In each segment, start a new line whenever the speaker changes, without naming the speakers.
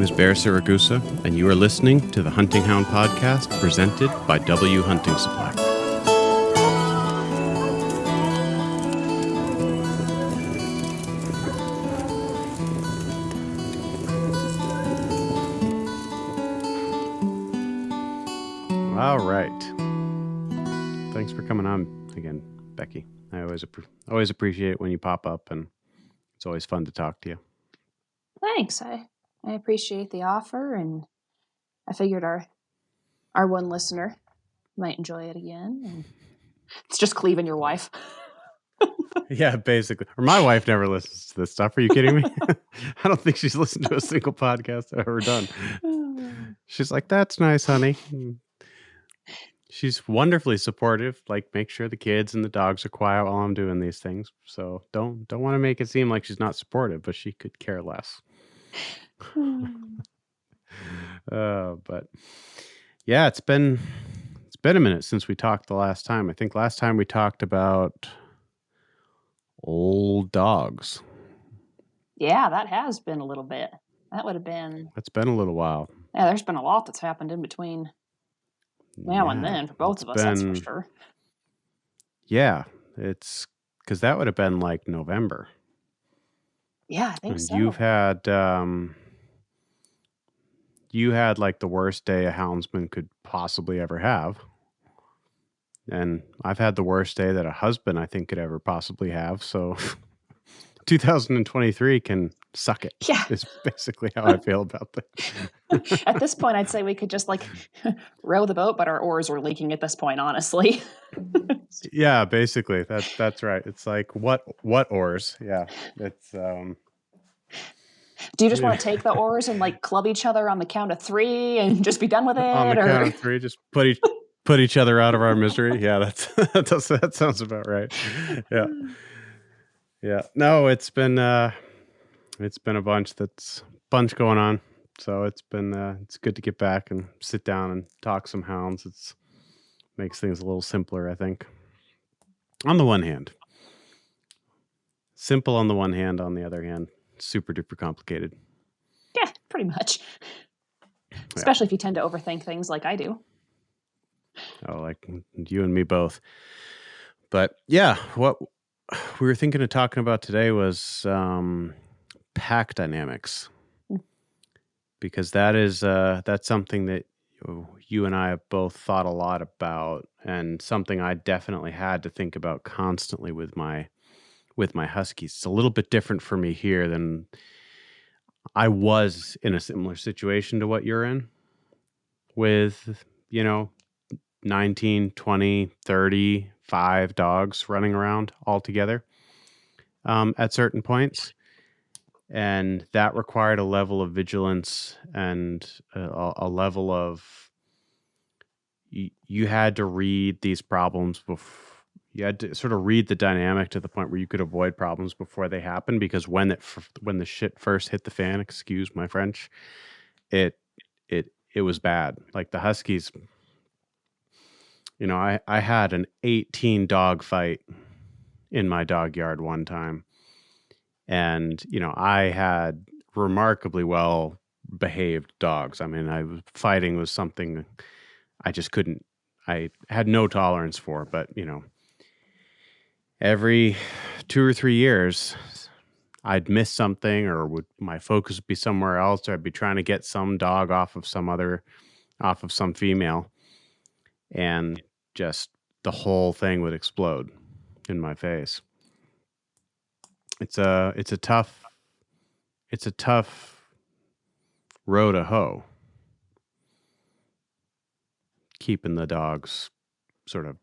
is Bear Saragusa, and you are listening to the Hunting Hound podcast presented by W Hunting Supply. All right. Thanks for coming on again, Becky. I always appreciate when you pop up, and it's always fun to talk to you.
Thanks. I appreciate the offer, and I figured our one listener might enjoy it again. And it's just Cleve and your wife.
Yeah, basically. Or my wife never listens to this stuff. Are you kidding me? I don't think she's listened to a single podcast I've ever done. She's like, "That's nice, honey." She's wonderfully supportive. Like, make sure the kids and the dogs are quiet while I'm doing these things. So don't want to make it seem like she's not supportive, but she could care less. But yeah, it's been a minute since we talked the last time. I think last time we talked about old dogs.
Yeah, that has been a little bit. That would have been.
It's been a little while.
Yeah, there's been a lot that's happened in between now and then for both of us. That's for sure.
Yeah, it's because that would have been like November.
Yeah, I think so.
You had like the worst day a houndsman could possibly ever have. And I've had the worst day that a husband, I think, could ever possibly have. So 2023 can suck it.
Yeah.
Is basically how I feel about that.
At this point, I'd say we could just like row the boat, but our oars were leaking at this point, honestly.
Yeah, basically. That's right. It's like, what oars? Yeah. It's
Do you just want to take the oars and like club each other on the count of 3 and just be done with it?
On the count of 3, just put each other out of our misery. Yeah, that sounds about right. Yeah. Yeah. No, it's been a bunch going on. So it's good to get back and sit down and talk some hounds. It's makes things a little simpler, I think. On the one hand. Simple on the one hand, on the other hand, super duper complicated.
Yeah, pretty much. Especially if you tend to overthink things like I do.
Oh, like you and me both. But yeah, what we were thinking of talking about today was pack dynamics, because that's something that you and I have both thought a lot about, and something I definitely had to think about constantly with my huskies. It's a little bit different for me here than I was in a similar situation to what you're in with, 19, 20, 35 dogs running around all together at certain points. And that required a level of vigilance and a level of, you had to read these problems before. You had to sort of read the dynamic to the point where you could avoid problems before they happen, because when the shit first hit the fan, excuse my French, it was bad. Like the huskies, I had an 18 dog fight in my dog yard one time, and I had remarkably well behaved dogs. I mean, fighting was something I just couldn't. I had no tolerance for, but every 2 or 3 years, I'd miss something, or my focus would be somewhere else, or I'd be trying to get some dog off of some female, and just the whole thing would explode in my face. It's a tough row to hoe, keeping the dogs sort of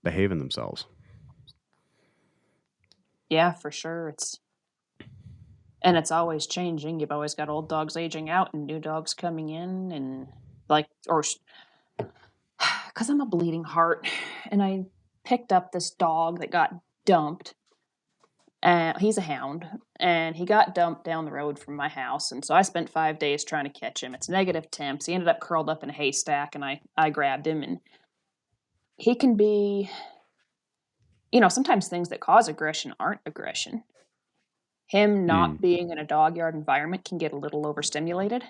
behaving themselves.
Yeah, for sure. And it's always changing. You've always got old dogs aging out and new dogs coming in, and because I'm a bleeding heart, and I picked up this dog that got dumped. He's a hound, and he got dumped down the road from my house, and so I spent 5 days trying to catch him. It's negative temps. He ended up curled up in a haystack, and I grabbed him, and he can be, sometimes things that cause aggression aren't aggression. Him not being in a dog yard environment can get a little overstimulated.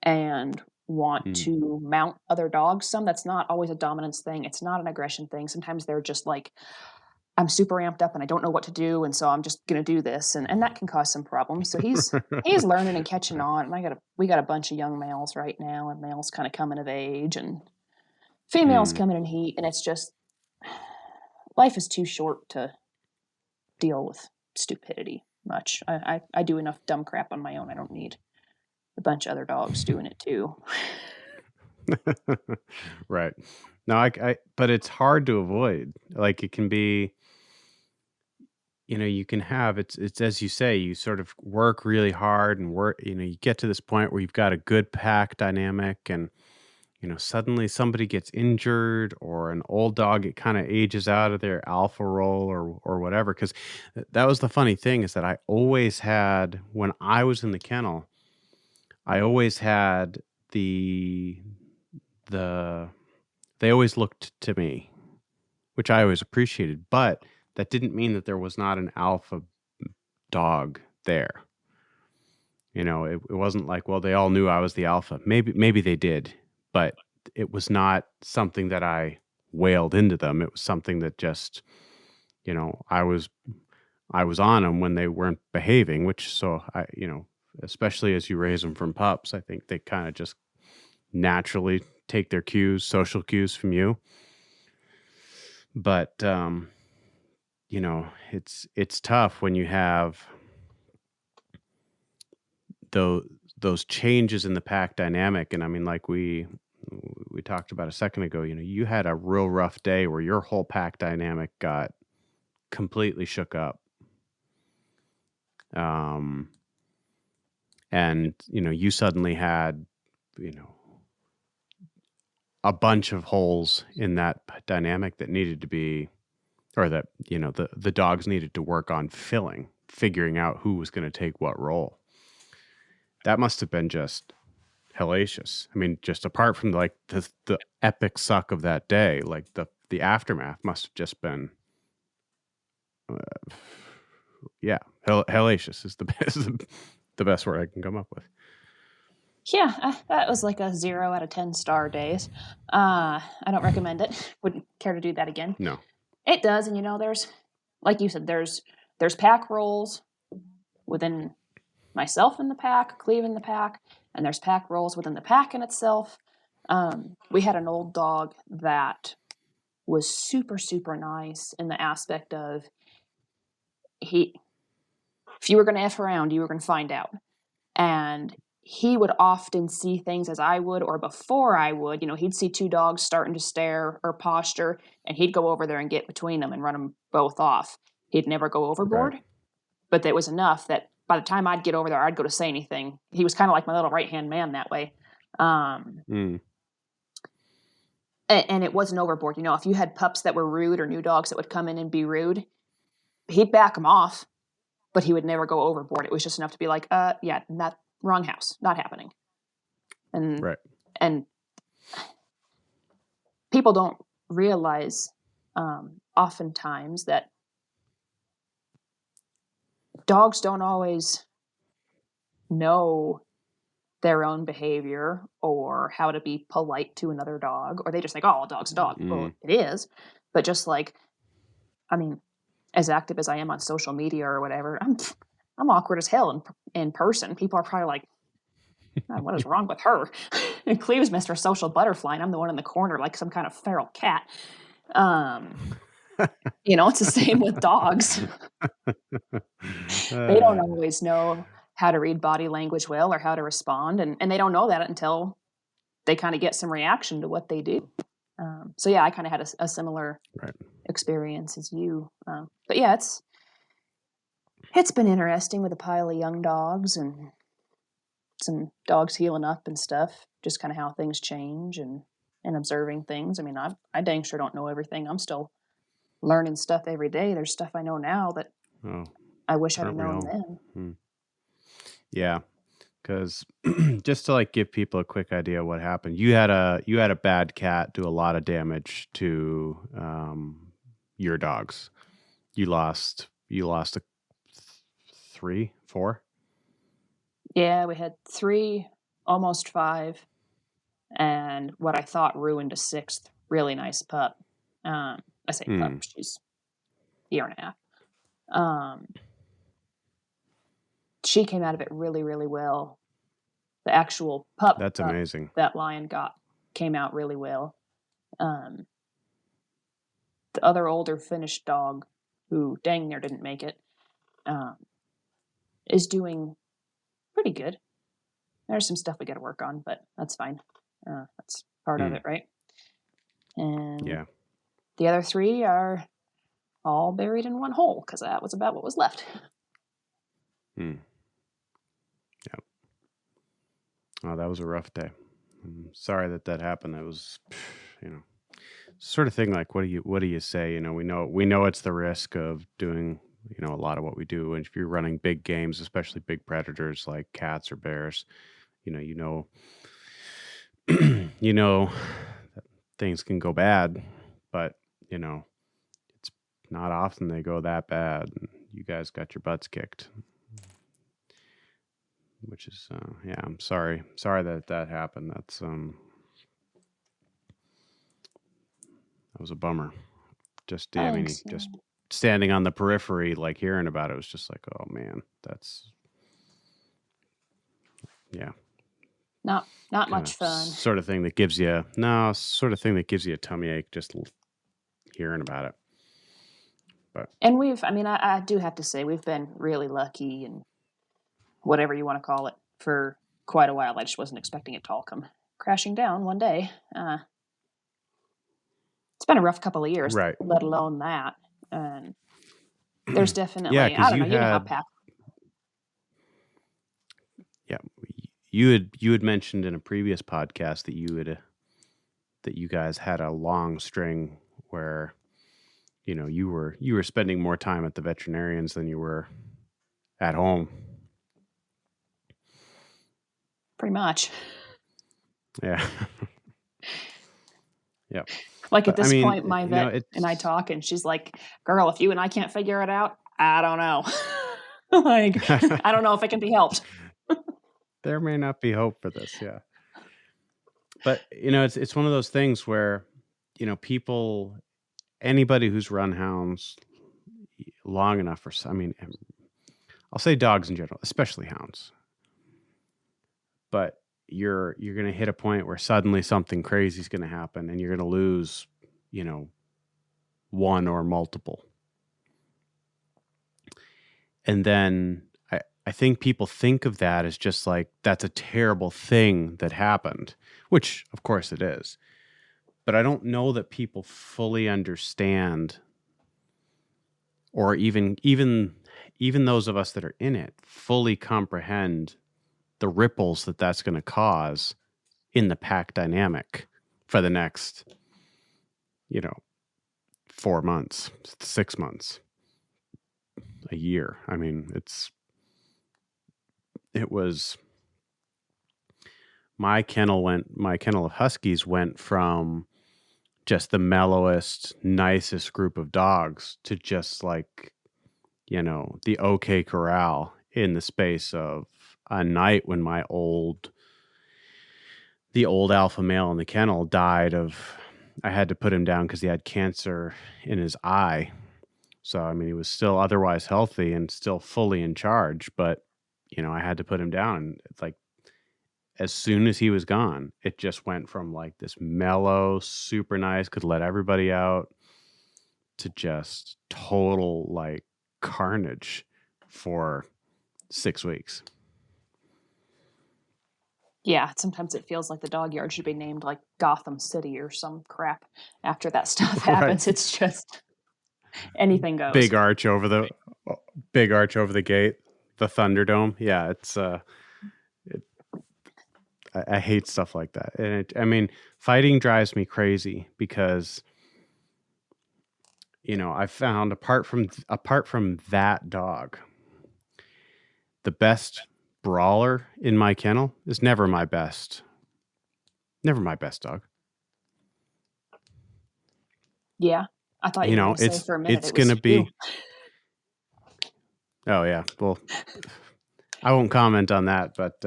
and want
Mm.
to mount other dogs some. That's not always a dominance thing. It's not an aggression thing. Sometimes they're just like, I'm super amped up and I don't know what to do, and so I'm just gonna do this, and that can cause some problems. So he's learning and catching on. And we got a bunch of young males right now, and males kind of coming of age, and females
Mm.
coming in heat, and it's just life is too short to deal with stupidity much. I do enough dumb crap on my own. I don't need a bunch of other dogs doing it too.
Right. No, but it's hard to avoid. Like it can be, you can have it's as you say, you sort of work really hard and work, you get to this point where you've got a good pack dynamic and suddenly somebody gets injured or an old dog, it kind of ages out of their alpha role or whatever. Because that was the funny thing is that I always had, when I was in the kennel, I always had the they always looked to me, which I always appreciated, but that didn't mean that there was not an alpha dog there. It wasn't like, well, they all knew I was the alpha. Maybe they did, but it was not something that I wailed into them. It was something that just, I was on them when they weren't behaving, which so especially as you raise them from pups, I think they kind of just naturally take their cues, social cues from you. But it's tough when you have those changes in the pack dynamic. And I mean, like we talked about a second ago, you had a real rough day where your whole pack dynamic got completely shook up. And you suddenly had, a bunch of holes in that dynamic that needed to be, or that, the dogs needed to work on figuring out who was going to take what role. That must have been just hellacious. I mean, just apart from like the epic suck of that day, like the aftermath must have just been, yeah, hellacious is the best the best word I can come up with.
Yeah, that was like a 0 out of 10 star days. I don't recommend it. Wouldn't care to do that again.
No,
It does, and there's, like you said, there's pack roles within myself in the pack, Cleve in the pack, and there's pack roles within the pack in itself. We had an old dog that was super, super nice in the aspect of if you were going to F around, you were going to find out. And he would often see things as I would, or before I would. He'd see two dogs starting to stare or posture, and he'd go over there and get between them and run them both off. He'd never go
right.
overboard, but that was enough that by the time I'd get over there, I'd go to say anything. He was kind of like my little right-hand man that way.
Mm.
And it wasn't overboard. If you had pups that were rude or new dogs that would come in and be rude, he'd back them off, but he would never go overboard. It was just enough to be like, yeah, not wrong house, not happening. And
Right.
and people don't realize oftentimes that dogs don't always know their own behavior or how to be polite to another dog, or they just think, oh, a dog's a dog. Well, it is, but just like, I mean, as active as I am on social media or whatever, I'm awkward as hell in person. People are probably like, oh, what is wrong with her? And Cleve's Mr. Social Butterfly, and I'm the one in the corner like some kind of feral cat. It's the same with dogs. They don't always know how to read body language well or how to respond, and they don't know that until they kind of get some reaction to what they do. So yeah, I kind of had a similar
Right.
experience as you. But yeah, it's been interesting with a pile of young dogs and some dogs healing up and stuff. Just kind of how things change and observing things. I mean, I dang sure don't know everything. I'm still learning stuff every day. There's stuff I know now that I wish I'd have
Aren't we
known
all?
then.
Yeah, because just to like give people a quick idea of what happened, you had a bad cat do a lot of damage to your dogs. You lost three, four.
Yeah, we had 3 almost 5, and what I thought ruined a 6th really nice pup. I say pup, she's a year and a half. She came out of it really, really well. The actual pup
That's amazing.
that Lion came out really well. The other older Finnish dog, who dang near didn't make it, is doing pretty good. There's some stuff we got to work on, but that's fine. That's part of it, right? And
yeah,
the other 3 are all buried in one hole because that was about what was left.
Yeah. Oh, that was a rough day. I'm sorry that happened. That was, sort of thing. Like, what do you say? We know it's the risk of doing, a lot of what we do. And if you're running big games, especially big predators like cats or bears, you know, that things can go bad, but it's not often they go that bad. And you guys got your butts kicked, which is, I'm sorry that happened. That's, that was a bummer. Just
Thanks.
just standing on the periphery, like hearing about it was just like, oh man, that's
not much fun.
Sort of thing that gives you a tummy ache just hearing about it. But
and I do have to say we've been really lucky, and whatever you want to call it, for quite a while. I just wasn't expecting it to all come crashing down one day. It's been a rough couple of years,
right,
let alone that. And there's definitely,
yeah,
I
because
don't know, you know how pack.
Yeah, you had mentioned in a previous podcast that you guys had a long string where you were spending more time at the veterinarians than you were at home.
Pretty much.
Yeah. Yeah.
Like, at this point, my vet and I talk, and she's like, "Girl, if you and I can't figure it out, I don't know." Like, I don't know if it can be helped.
There may not be hope for this, yeah. But it's one of those things where anybody who's run hounds long enough, I'll say dogs in general, especially hounds. But you're going to hit a point where suddenly something crazy is going to happen, and you're going to lose, one or multiple. And then I think people think of that as just like, that's a terrible thing that happened, which of course it is. But I don't know that people fully understand, or even those of us that are in it fully comprehend the ripples that's going to cause in the pack dynamic for the next, 4 months, 6 months, a year. I mean, it was my kennel of Huskies went from just the mellowest, nicest group of dogs to just like, the OK Corral in the space of a night when the old alpha male in the kennel died I had to put him down because he had cancer in his eye. So, he was still otherwise healthy and still fully in charge, but, I had to put him down. And it's like, as soon as he was gone, it just went from like this mellow, super nice, could let everybody out, to just total like carnage for 6 weeks.
Yeah, sometimes it feels like the dog yard should be named like Gotham City or some crap after that stuff happens. Right. It's just anything goes.
Big arch over the gate, the Thunderdome. Yeah, it's I hate stuff like that. And fighting drives me crazy because I found apart from that dog, the best brawler in my kennel is never my best dog.
Yeah, I thought you were going to say for a minute
it's going to be.
You.
Oh yeah, well, I won't comment on that, but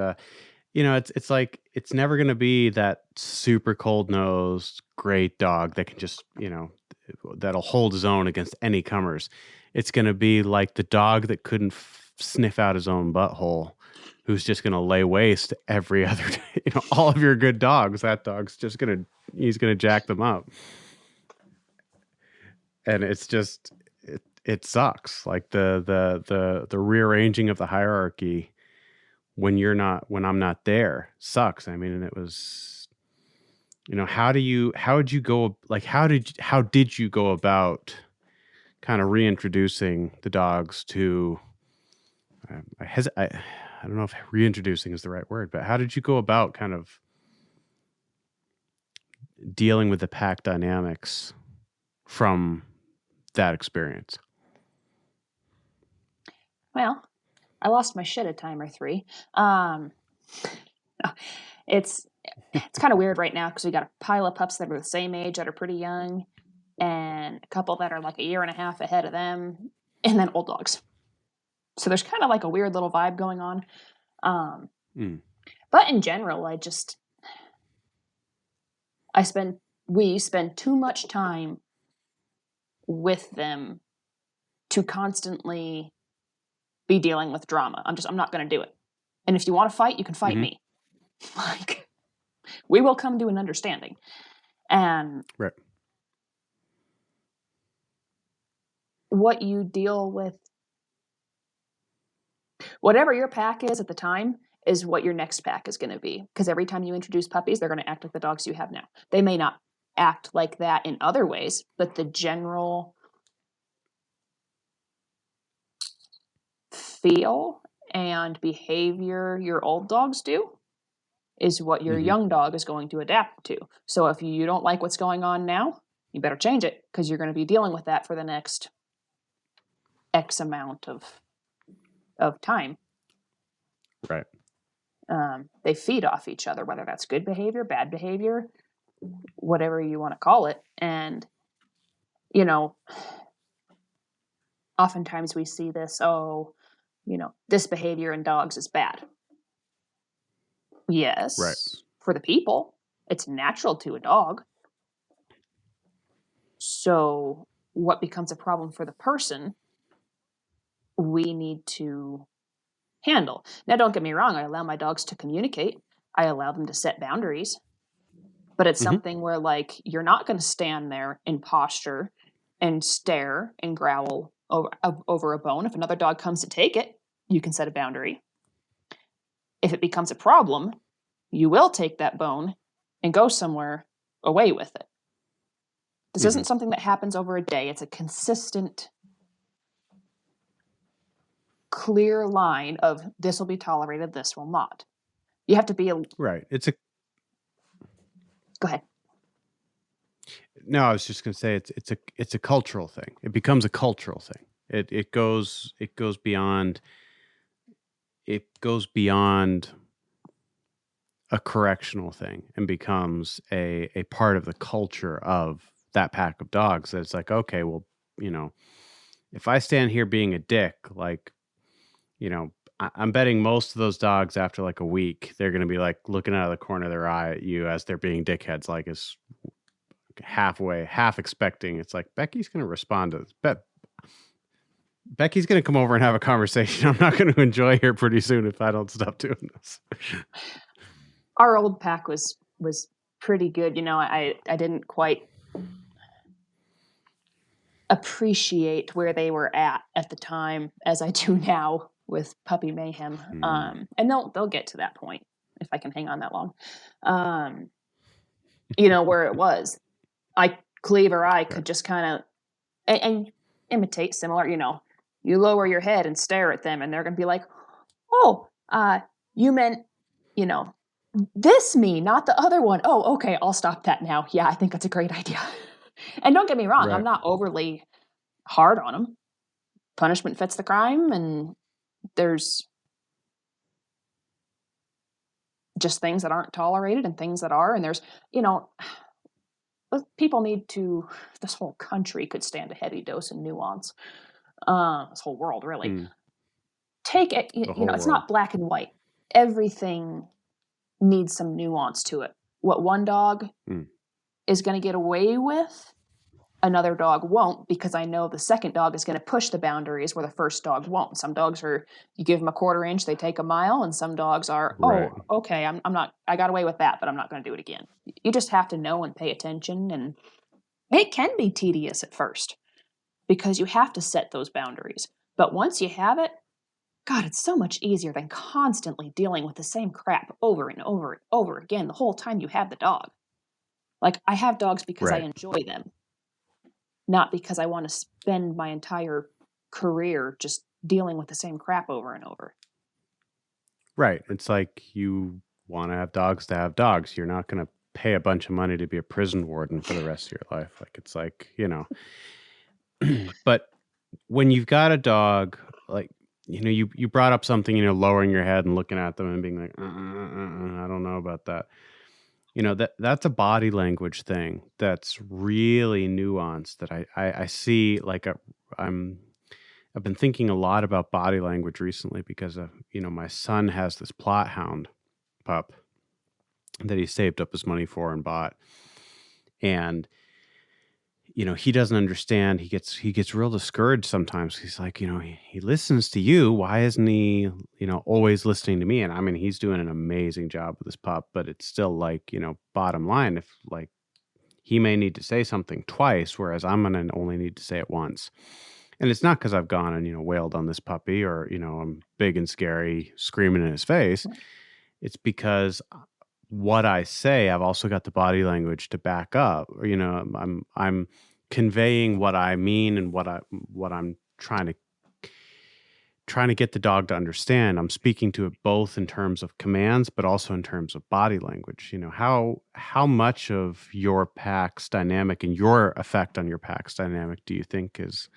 it's like it's never going to be that super cold nosed great dog that can just that'll hold his own against any comers. It's going to be like the dog that couldn't sniff out his own butthole, who's just going to lay waste every other day. All of your good dogs, that dog's just he's going to jack them up. And it's just it sucks, like the rearranging of the hierarchy when I'm not there sucks. I mean, and it was, how would you go, like, how did you go about kind of reintroducing the dogs to, I don't know if reintroducing is the right word, but how did you go about kind of dealing with the pack dynamics from that experience?
Well, I lost my shit a time or three. It's kind of weird right now because we got a pile of pups that are the same age that are pretty young, and a couple that are like a year and a half ahead of them, and then old dogs. So there's kind of like a weird little vibe going on. But in general, we spend too much time with them to constantly be dealing with drama. I'm not going to do it. And if you want to fight, you can fight me. Like, we will come to an understanding. And
Right.
what you deal with, whatever your pack is at the time, is what your next pack is going to be. Because every time you introduce puppies, they're going to act like the dogs you have now. They may not act like that in other ways, but the general feel and behavior your old dogs do is what your young dog is going to adapt to. So if you don't like what's going on now, you better change it, because you're going to be dealing with that for the next X amount of time.
Right.
They feed off each other, whether that's good behavior, bad behavior, whatever you want to call it. And, oftentimes we see this, this behavior in dogs is bad. Yes.
Right.
For the people, it's natural to a dog. So what becomes a problem for the person, we need to handle. Now, don't get me wrong. I allow my dogs to communicate. I allow them to set boundaries. But it's something where, like, you're not going to stand there in posture and stare and growl over a bone. If another dog comes to take it, you can set a boundary. If it becomes a problem, you will take that bone and go somewhere away with it. This isn't something that happens over a day. It's a consistent, clear line of this will be tolerated, this will not. You have to be
right.
Go ahead.
No, I was just going to say it's a cultural thing. It becomes a cultural thing. It goes beyond a correctional thing and becomes a part of the culture of that pack of dogs. That it's like, okay, well, if I stand here being a dick, like, I'm betting most of those dogs after like a week, they're going to be like looking out of the corner of their eye at you as they're being dickheads, like is half expecting. It's like, Becky's going to respond to this. Becky's going to come over and have a conversation I'm not going to enjoy here pretty soon if I don't stop doing this.
Our old pack was pretty good. I didn't quite appreciate where they were at the time as I do now with Puppy Mayhem. And they'll get to that point if I can hang on that long. Where it was, Cleaver I could just kind of and imitate similar, you lower your head and stare at them and they're going to be like, oh, you meant, this me, not the other one. Oh, okay, I'll stop that now. Yeah, I think that's a great idea. And don't get me wrong, I'm not overly hard on them. Punishment fits the crime, and there's just things that aren't tolerated and things that are, and there's, people need to, this whole country could stand a heavy dose of nuance. This whole world, really. Take it, it's not black and white. Everything needs some nuance to it. What one dog is going to get away with, another dog won't, because I know the second dog is going to push the boundaries where the first dog won't. Some dogs are, you give them a 1/4 inch, they take a mile, and some dogs are,
Right.
oh, okay, I'm not, I got away with that, but I'm not going to do it again. You just have to know and pay attention, and it can be tedious at first because you have to set those boundaries. But once you have it, God, it's so much easier than constantly dealing with the same crap over and over and over again the whole time you have the dog. Like, I have dogs because I
Right.
enjoy them, not because I want to spend my entire career just dealing with the same crap over and over.
Right. It's like you want to have dogs. You're not going to pay a bunch of money to be a prison warden for the rest of your life. Like, it's like, but when you've got a dog, like, you brought up something, lowering your head and looking at them and being like, I don't know about that. That's a body language thing that's really nuanced that I see. Like, I've been thinking a lot about body language recently because my son has this plot hound pup that he saved up his money for and bought. And he doesn't understand. He gets real discouraged sometimes. He's like, he listens to you. Why isn't he, always listening to me? And I mean, he's doing an amazing job with this pup, but it's still like, bottom line, if like he may need to say something twice, whereas I'm going to only need to say it once. And it's not because I've gone and, wailed on this puppy or, I'm big and scary screaming in his face. It's because what I say, I've also got the body language to back up. Or, I'm conveying what I mean and what I'm trying to get the dog to understand. I'm speaking to it both in terms of commands, but also in terms of body language. How much of your pack's dynamic and your effect on your pack's dynamic do you think is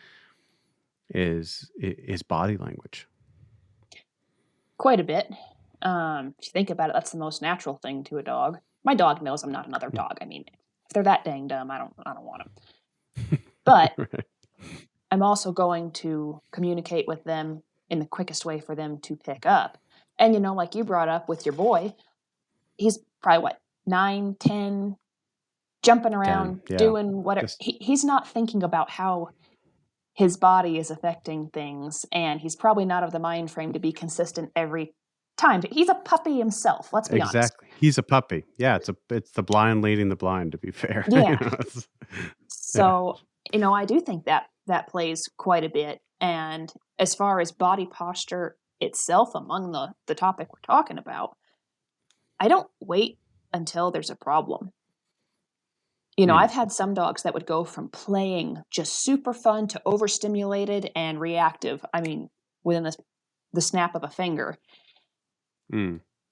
body language?
Quite a bit. If you think about it, that's the most natural thing to a dog. My dog knows I'm not another dog. I mean, if they're that dang dumb, I don't want them. But
Right.
I'm also going to communicate with them in the quickest way for them to pick up. And like you brought up with your boy, he's probably what, 9, 10, jumping around,
10, yeah.
doing whatever.
Just
He's not thinking about how his body is affecting things, and he's probably not of the mind frame to be consistent every time. He's a puppy himself, let's be honest.
exactly. He's a puppy. Yeah, it's the blind leading the blind, to be fair.
Yeah.
Yeah.
So, I do think that plays quite a bit. And as far as body posture itself among the topic we're talking about, I don't wait until there's a problem. I've had some dogs that would go from playing just super fun to overstimulated and reactive. I mean, within the snap of a finger.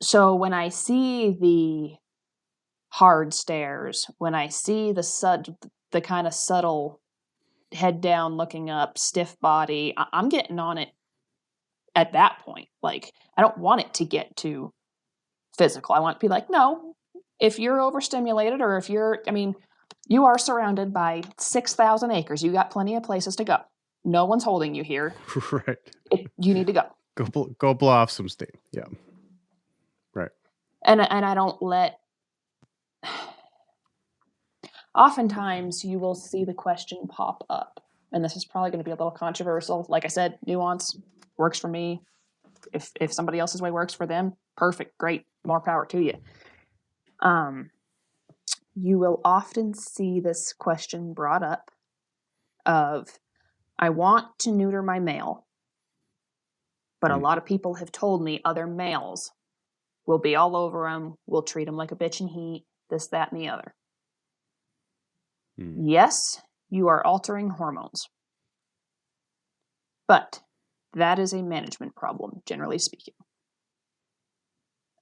So when I see the hard stares, when I see the kind of subtle head down, looking up, stiff body, I'm getting on it at that point. Like, I don't want it to get too physical. I want to be like, no, if you're overstimulated or you are surrounded by 6,000 acres. You got plenty of places to go. No one's holding you here.
Right.
You need to go.
Go blow off some steam. Yeah. Right.
And I don't let. Oftentimes, you will see the question pop up, and this is probably going to be a little controversial. Like I said, nuance works for me. If somebody else's way works for them, perfect, great, more power to you. You will often see this question brought up of, I want to neuter my male, but a lot of people have told me other males will be all over him, will treat him like a bitch in heat, this, that, and the other. Yes, you are altering hormones. But that is a management problem, generally speaking.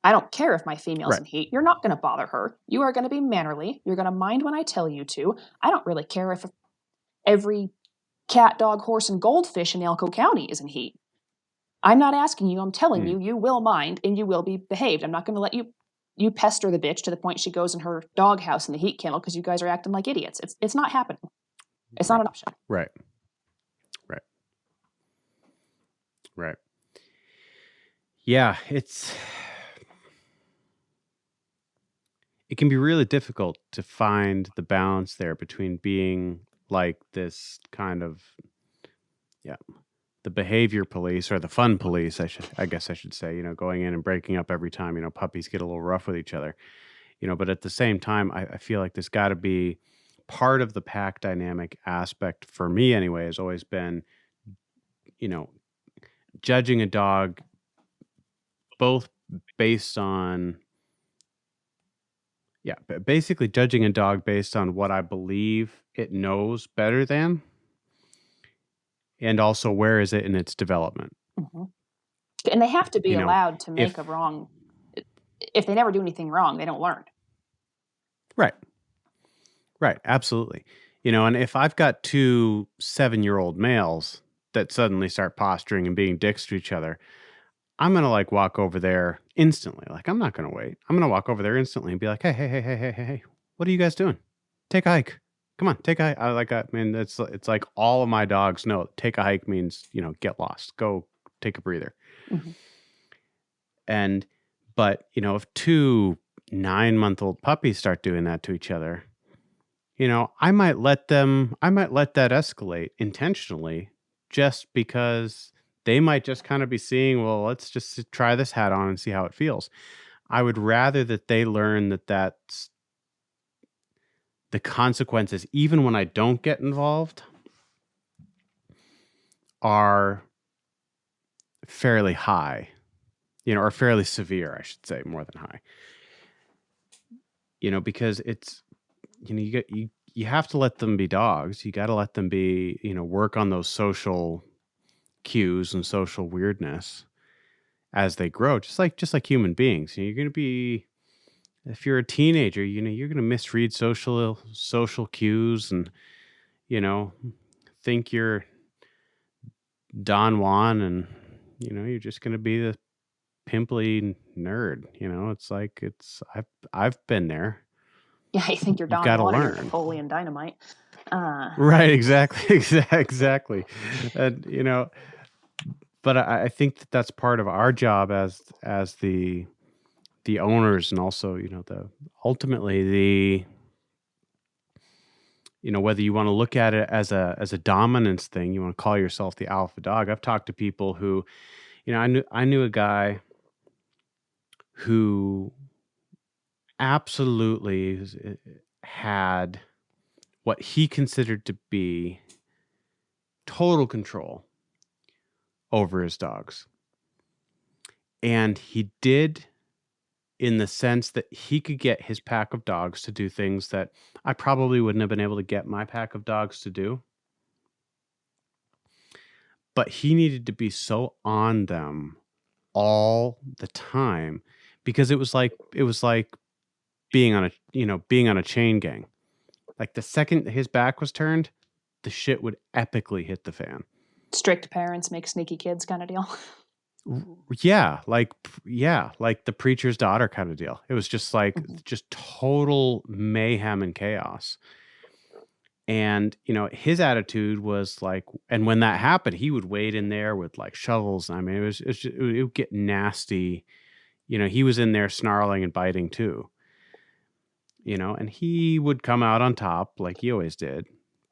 I don't care if my female's in heat. You're not going to bother her. You are going to be mannerly. You're going to mind when I tell you to. I don't really care if every cat, dog, horse, and goldfish in Elko County is in heat. I'm not asking you. I'm telling you, you will mind and you will be behaved. I'm not going to let you pester the bitch to the point she goes in her doghouse in the heat kennel because you guys are acting like idiots. It's not happening. It's not an option.
Right. Yeah, it can be really difficult to find the balance there between being like this kind of, yeah, the behavior police or the fun police, I guess I should say, you know, going in and breaking up every time, you know, puppies get a little rough with each other, you know, but at the same time, I feel like there's got to be part of the pack dynamic aspect for me anyway, has always been, you know, judging a dog both based on, yeah, basically judging a dog based on what I believe it knows better than, and also where is it in its development.
Mm-hmm. And they have to be
You know,
allowed to make a
if
wrong. If they never do anything wrong, they don't learn.
right, right, absolutely. You know, and if I've got two 7-year-old males that suddenly start posturing and being dicks to each other, I'm gonna like walk over there instantly. Like I'm not gonna wait. I'm gonna walk over there instantly and be like, hey, what are you guys doing? Take a hike. Come on, take a hike. I mean, it's like all of my dogs know. Take a hike means, you know, get lost. Go take a breather.
Mm-hmm.
And but you know, if two 9-month-old puppies start doing that to each other, you know, I might let that escalate intentionally, just because they might just kind of be seeing, well, let's just try this hat on and see how it feels. I would rather that they learn that that's the consequences, even when I don't get involved, are fairly high, you know, or fairly severe, I should say, more than high. You know, because it's, you know, you have to let them be dogs. You got to let them be, you know, work on those social cues and social weirdness as they grow, just like human beings. You know, you're going to be, if you're a teenager, you know, you're going to misread social cues and, you know, think you're Don Juan, and, you know, you're just going to be the pimply nerd. You know, it's like, I've been there.
Yeah, I think you're
You've
Don
got to
Juan or you're
learn.
Napoleon Dynamite.
Right, exactly, exactly. And, you know, but I think that that's part of our job as the owners, and also, you know, the ultimately the, you know, whether you want to look at it as a dominance thing, you want to call yourself the alpha dog. I've talked to people who, you know, I knew a guy who absolutely had what he considered to be total control over his dogs. And he did, in the sense that he could get his pack of dogs to do things that I probably wouldn't have been able to get my pack of dogs to do. But he needed to be so on them all the time, because it was like being on a chain gang. Like the second his back was turned, the shit would epically hit the fan.
Strict parents make sneaky kids kind of deal.
Yeah, like the preacher's daughter kind of deal. It was just like
Mm-hmm.
just total mayhem and chaos. And, you know, his attitude was like, and when that happened, he would wade in there with like shovels. I mean, it would get nasty. You know, he was in there snarling and biting too, you know, and he would come out on top like he always did.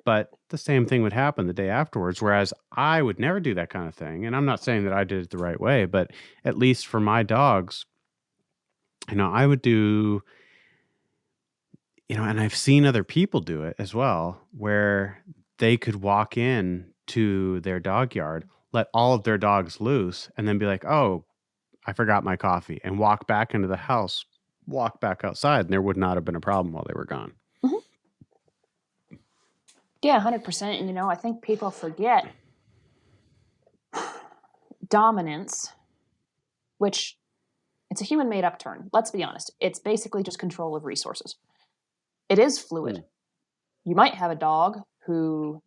But the same thing would happen the day afterwards, whereas I would never do that kind of thing. And I'm not saying that I did it the right way, but at least for my dogs, you know, I would do, you know, and I've seen other people do it as well, where they could walk in to their dog yard, let all of their dogs loose, and then be like, oh, I forgot my coffee, and walk back into the house, walk back outside, and there would not have been a problem while they were gone.
Mm-hmm. Yeah, 100%. And, you know, I think people forget dominance, which it's a human made up term. Let's be honest. It's basically just control of resources. It is fluid. You might have a dog who,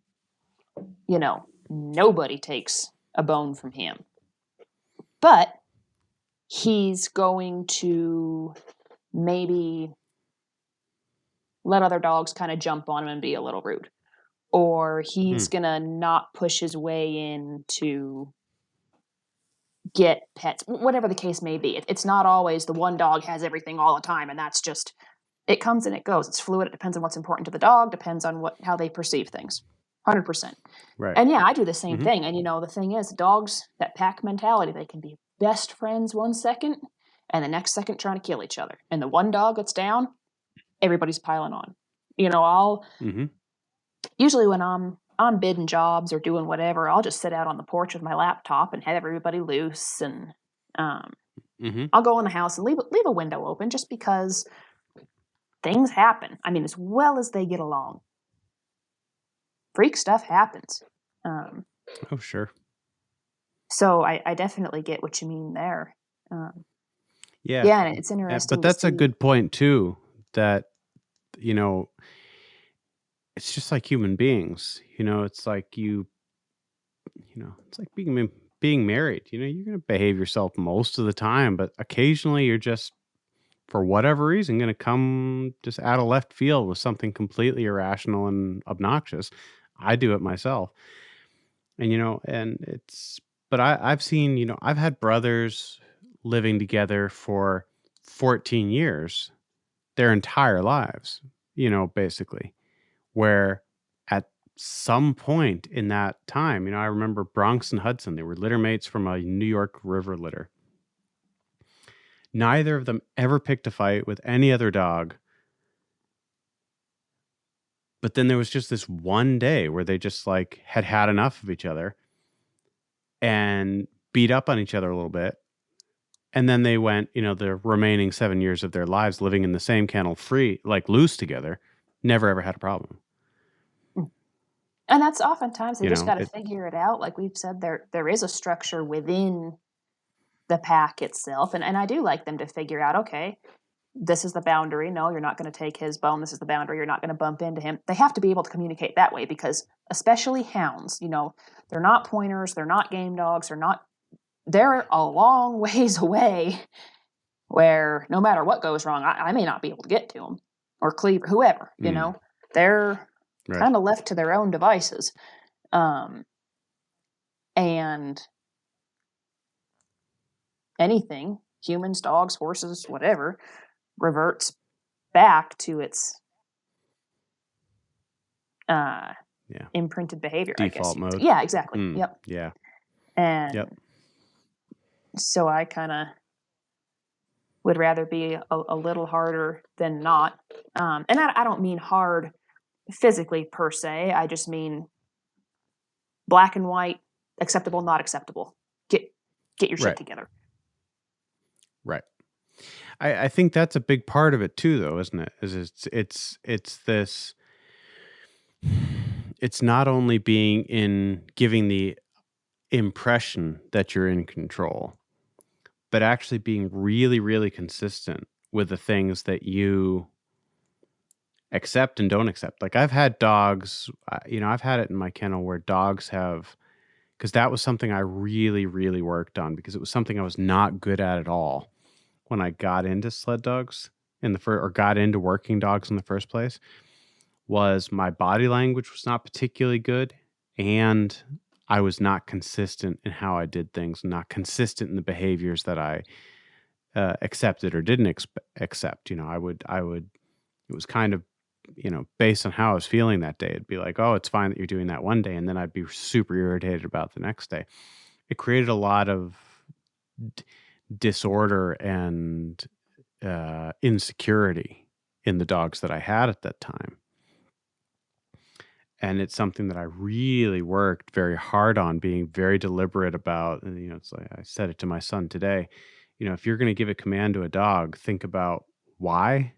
you know, nobody takes a bone from him, but he's going to maybe let other dogs kind of jump on him and be a little rude. Or he's
Hmm.
going to not push his way in to get pets, whatever the case may be. It's not always the one dog has everything all the time, and that's just It comes and it goes. It's fluid. It depends on what's important to the dog, depends on how they perceive things. 100%.
Right.
And yeah, I do the same
Mm-hmm.
thing. And the thing is, dogs, that pack mentality, they can be best friends one second and the next second trying to kill each other. And the one dog that's down, everybody's piling on. I'll
Mm-hmm.
usually when I'm bidding jobs or doing whatever, I'll just sit out on the porch with my laptop and have everybody loose, and
Mm-hmm.
I'll go in the house and leave a window open just because things happen. I mean, as well as they get along, freak stuff happens.
Oh, sure.
So I definitely get what you mean there.
Yeah.
Yeah, and it's
Yeah.
interesting
But
to
that's a
see.
good point too, that, you know, it's just like human beings, it's like it's like being married, you're going to behave yourself most of the time, but occasionally you're just, for whatever reason, going to come just out of left field with something completely irrational and obnoxious. I do it myself. And, but I've seen, I've had brothers living together for 14 years, their entire lives, basically, where at some point in that time, I remember Bronx and Hudson, they were litter mates from a New York River litter. Neither of them ever picked a fight with any other dog. But then there was just this one day where they just like had enough of each other and beat up on each other a little bit. And then they went, the remaining 7 years of their lives living in the same kennel free, like loose together, never ever had a problem.
And that's oftentimes they
You
just
know,
got to figure it out. Like we've said, there is a structure within the pack itself, and I do like them to figure out, okay, this is the boundary. No, you're not going to take his bone. This is the boundary. You're not going to bump into him. They have to be able to communicate that way because, especially hounds, they're not pointers. They're not game dogs. They're a long ways away where no matter what goes wrong, I may not be able to get to them or Cleaver, whoever, they're
right.
kind of left to their own devices. And anything, humans, dogs, horses, whatever, reverts back to its imprinted behavior, I guess.
Default mode.
Yeah, exactly. Yep.
Yeah.
And
Yep.
so I kind of would rather be a little harder than not. And I don't mean hard physically per se. I just mean black and white, acceptable, not acceptable. Get your shit
Right.
together.
Right. I think that's a big part of it too, though, isn't it? It's this. It's not only giving the impression that you're in control, but actually being really, really consistent with the things that you accept and don't accept. Like I've had dogs, I've had it in my kennel where dogs have, because that was something I really, really worked on because it was something I was not good at all when I got into sled dogs or got into working dogs in the first place, was my body language was not particularly good, and I was not consistent in how I did things, not consistent in the behaviors that I accepted or didn't accept. I would, it was kind of, based on how I was feeling that day. It'd be like, oh, it's fine that you're doing that one day. And then I'd be super irritated about the next day. It created a lot of disorder and insecurity in the dogs that I had at that time. And it's something that I really worked very hard on, being very deliberate about. And, it's like I said it to my son today. If you're going to give a command to a dog, think about why,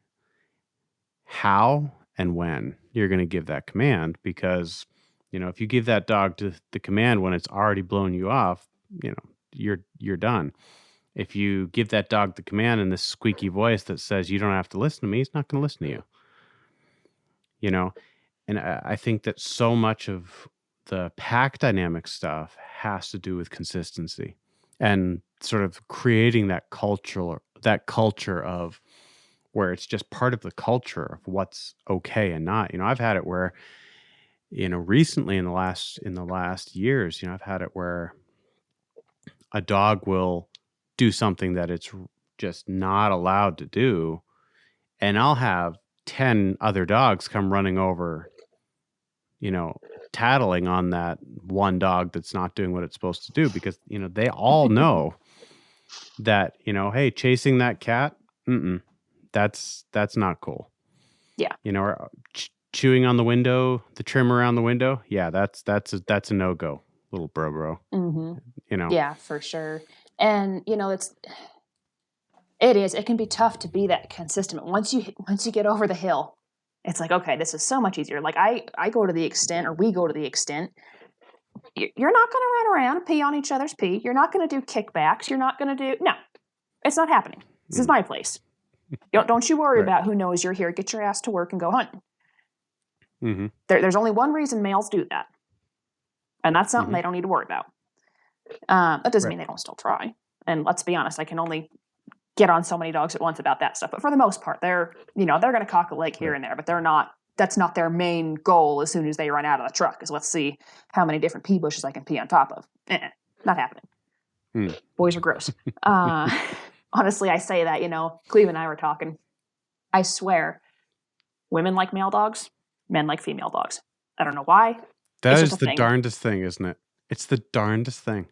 how, and when you're going to give that command. Because, if you give that dog the command when it's already blown you off, you're done. If you give that dog the command in this squeaky voice that says you don't have to listen to me, he's not going to listen to you. And I think that so much of the pack dynamic stuff has to do with consistency and sort of creating that culture of where it's just part of the culture of what's okay and not. I've had it where, recently in the last years, I've had it where a dog will do something that it's just not allowed to do. and I'll have 10 other dogs come running over, tattling on that one dog that's not doing what it's supposed to do, because, they all know that, hey, chasing that cat, that's not cool.
Yeah.
Or chewing on the window, the trim around the window. Yeah, that's a no-go, little bro.
Yeah, for sure. And it can be tough to be that consistent. Once you get over the hill, it's like, okay, this is so much easier. Like I go to the extent, or we go to the extent, you're not going to run around and pee on each other's pee. You're not going to do kickbacks. You're not going to do, no, it's not happening. This is my place. Don't you worry
Right.
about who knows you're here. Get your ass to work and go hunting. There's only one reason males do that, and that's something they don't need to worry about. That doesn't mean they don't still try. And let's be honest, I can only get on so many dogs at once about that stuff. But for the most part, they're going to cock a leg here and there, but that's not their main goal as soon as they run out of the truck, is let's see how many different pea bushes I can pee on top of. Not happening. Boys are gross. Honestly, I say that, Cleve and I were talking. I swear, women like male dogs, men like female dogs. I don't know why.
That is the darndest thing, isn't it? It's the darndest thing.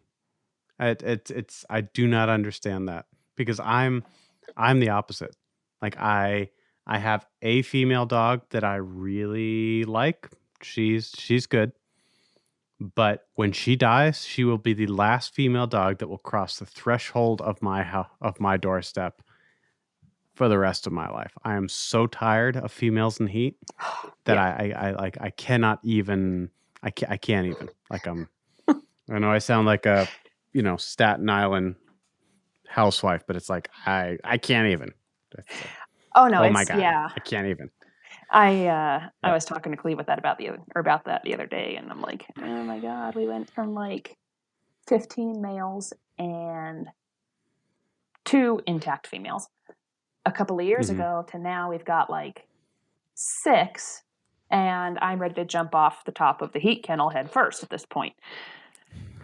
It's I do not understand that, because I'm the opposite. Like I have a female dog that I really like. She's good. But when she dies, she will be the last female dog that will cross the threshold of my doorstep for the rest of my life. I am so tired of females in heat that I cannot even. I can't even. Like I know I sound like a Staten Island housewife, but it's like I can't even.
Oh no!
Oh my god! Yeah. I can't even.
I was talking to Cleve about that the other day, and I'm like, oh my god, we went from like 15 males and 2 intact females a couple of years ago to now we've got like 6, and I'm ready to jump off the top of the heat kennel head first at this point.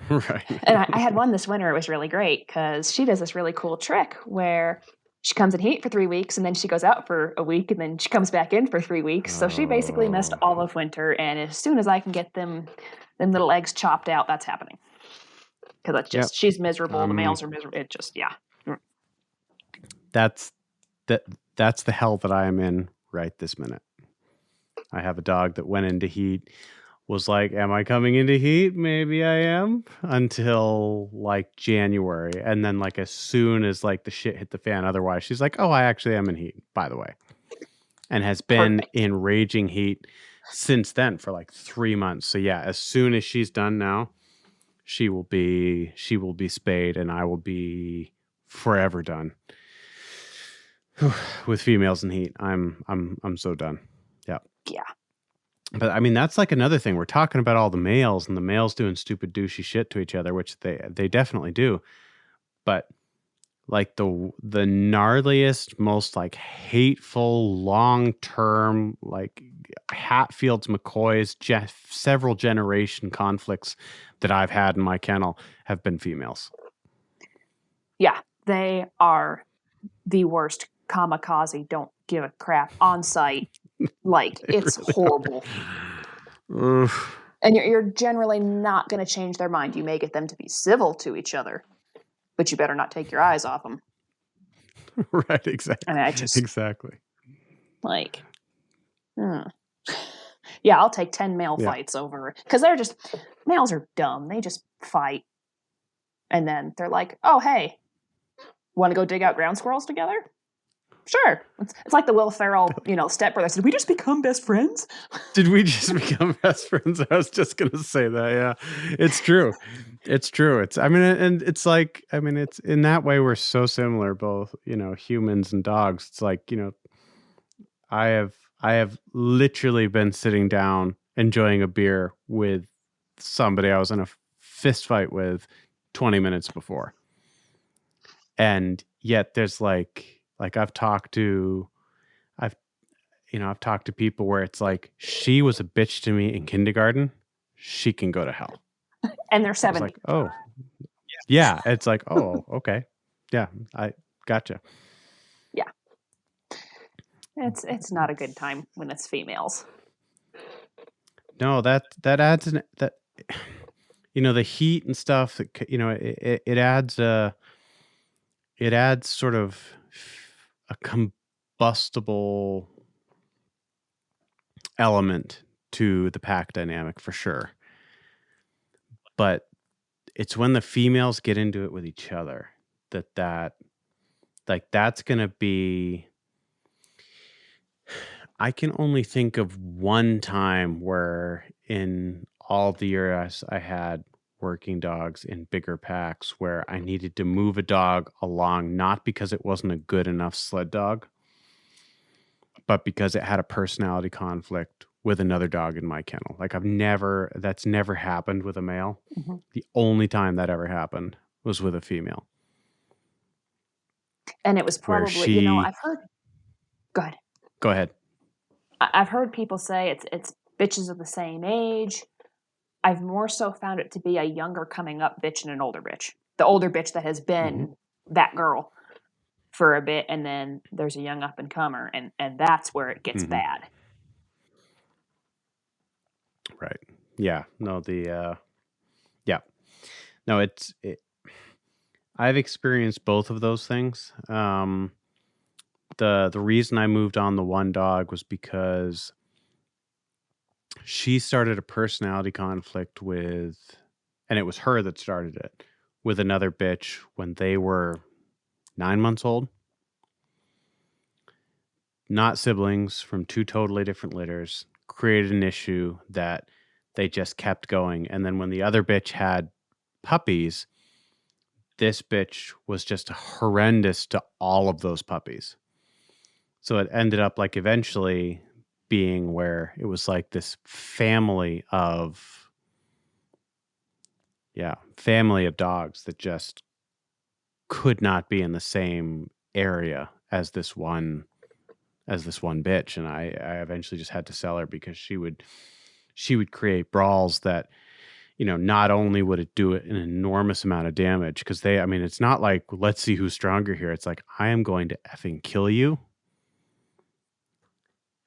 Right.
And I had one this winter. It was really great because she does this really cool trick where she comes in heat for 3 weeks, and then she goes out for a week, and then she comes back in for 3 weeks. So she basically missed all of winter. And as soon as I can get them little eggs chopped out, that's happening. Because that's just she's miserable. The males are miserable. It just
That's the hell that I am in right this minute. I have a dog that went into heat. Was like, am I coming into heat? Maybe I am, until like January. And then like as soon as like the shit hit the fan, otherwise, she's like, oh, I actually am in heat, by the way. And has been in raging heat since then for like 3 months. So yeah, as soon as she's done now, she will be spayed, and I will be forever done with females in heat. I'm so done. Yeah.
Yeah.
But I mean, that's like another thing. We're talking about all the males and the males doing stupid douchey shit to each other, which they definitely do. But like the gnarliest, most like hateful, long-term, like Hatfields, McCoys, several generation conflicts that I've had in my kennel have been females.
Yeah, they are the worst kamikaze, don't give a crap on site. Like, it's really horrible. And you're generally not going to change their mind. You may get them to be civil to each other, but you better not take your eyes off them.
Right, exactly.
And I just
exactly.
like, yeah, I'll take 10 male fights over, because males are dumb. They just fight, and then they're like, oh hey, want to go dig out ground squirrels together? Sure. It's like the Will Ferrell, Step Brothers. Did we just become best friends?
Did we just become best friends? I was just going to say that. Yeah, it's true. It's true. It's in that way, we're so similar, both, humans and dogs. It's like, I have literally been sitting down enjoying a beer with somebody I was in a fist fight with 20 minutes before. And yet there's like I've talked to people where it's like, she was a bitch to me in kindergarten. She can go to hell.
And they're 70.
Like, oh, yeah. It's like, oh, okay. Yeah, I gotcha.
Yeah. It's not a good time when it's females.
No, that adds that the heat and stuff. It adds sort of a combustible element to the pack dynamic for sure. But it's when the females get into it with each other that's going to be. I can only think of one time where in all the years I had working dogs in bigger packs where I needed to move a dog along, not because it wasn't a good enough sled dog, but because it had a personality conflict with another dog in my kennel. Like that's never happened with a male.
Mm-hmm.
The only time that ever happened was with a female.
And it was
Where
probably, I've heard. Go ahead.
Go ahead.
I've heard people say it's bitches of the same age. I've more so found it to be a younger coming up bitch and an older bitch. The older bitch that has been that girl for a bit, and then there's a young up and comer, and that's where it gets bad.
Right. Yeah. No, yeah. No, I've experienced both of those things. The reason I moved on the one dog was because she started a personality conflict with, and it was her that started it, with another bitch when they were 9 months old. Not siblings, from two totally different litters, created an issue that they just kept going. And then when the other bitch had puppies, this bitch was just horrendous to all of those puppies. So it ended up like eventually being where it was like this family of dogs that just could not be in the same area as this one bitch. And I eventually just had to sell her because she would create brawls that, not only would it do an enormous amount of damage, because it's not like, let's see who's stronger here. It's like, I am going to effing kill you.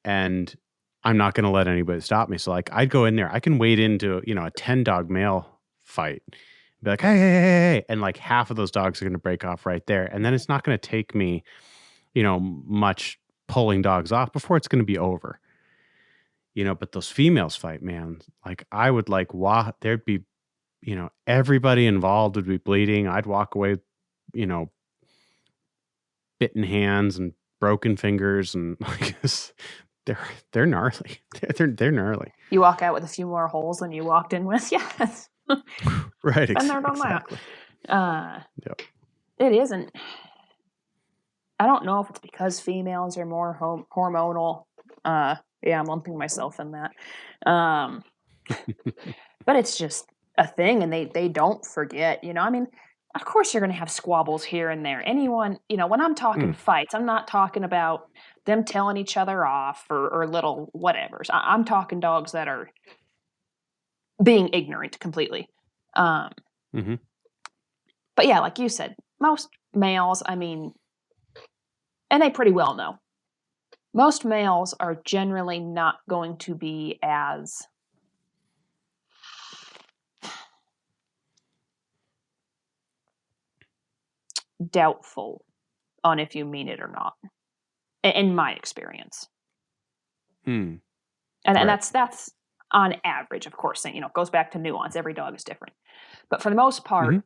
And I'm not going to let anybody stop me. So like, I'd go in there, I can wade into, a 10 dog male fight, be like, hey. And like half of those dogs are going to break off right there. And then it's not going to take me, much pulling dogs off before it's going to be over. But those females fight, man, like I would like, there'd be, everybody involved would be bleeding. I'd walk away, bitten hands and broken fingers, and like they're gnarly. They're gnarly.
You walk out with a few more holes than you walked in with. Yes.
Right.
Been there, done
Exactly.
that.
Yep.
It isn't. I don't know if it's because females are more hormonal. Yeah, I'm lumping myself in that. But it's just a thing, and they don't forget. Of course you're going to have squabbles here and there. Anyone, when I'm talking fights, I'm not talking about them telling each other off or little whatevers. I'm talking dogs that are being ignorant completely. But yeah, like you said, most males, and they pretty well know, most males are generally not going to be as doubtful on if you mean it or not, in my experience. And that's on average, of course. It goes back to nuance. Every dog is different, but for the most part,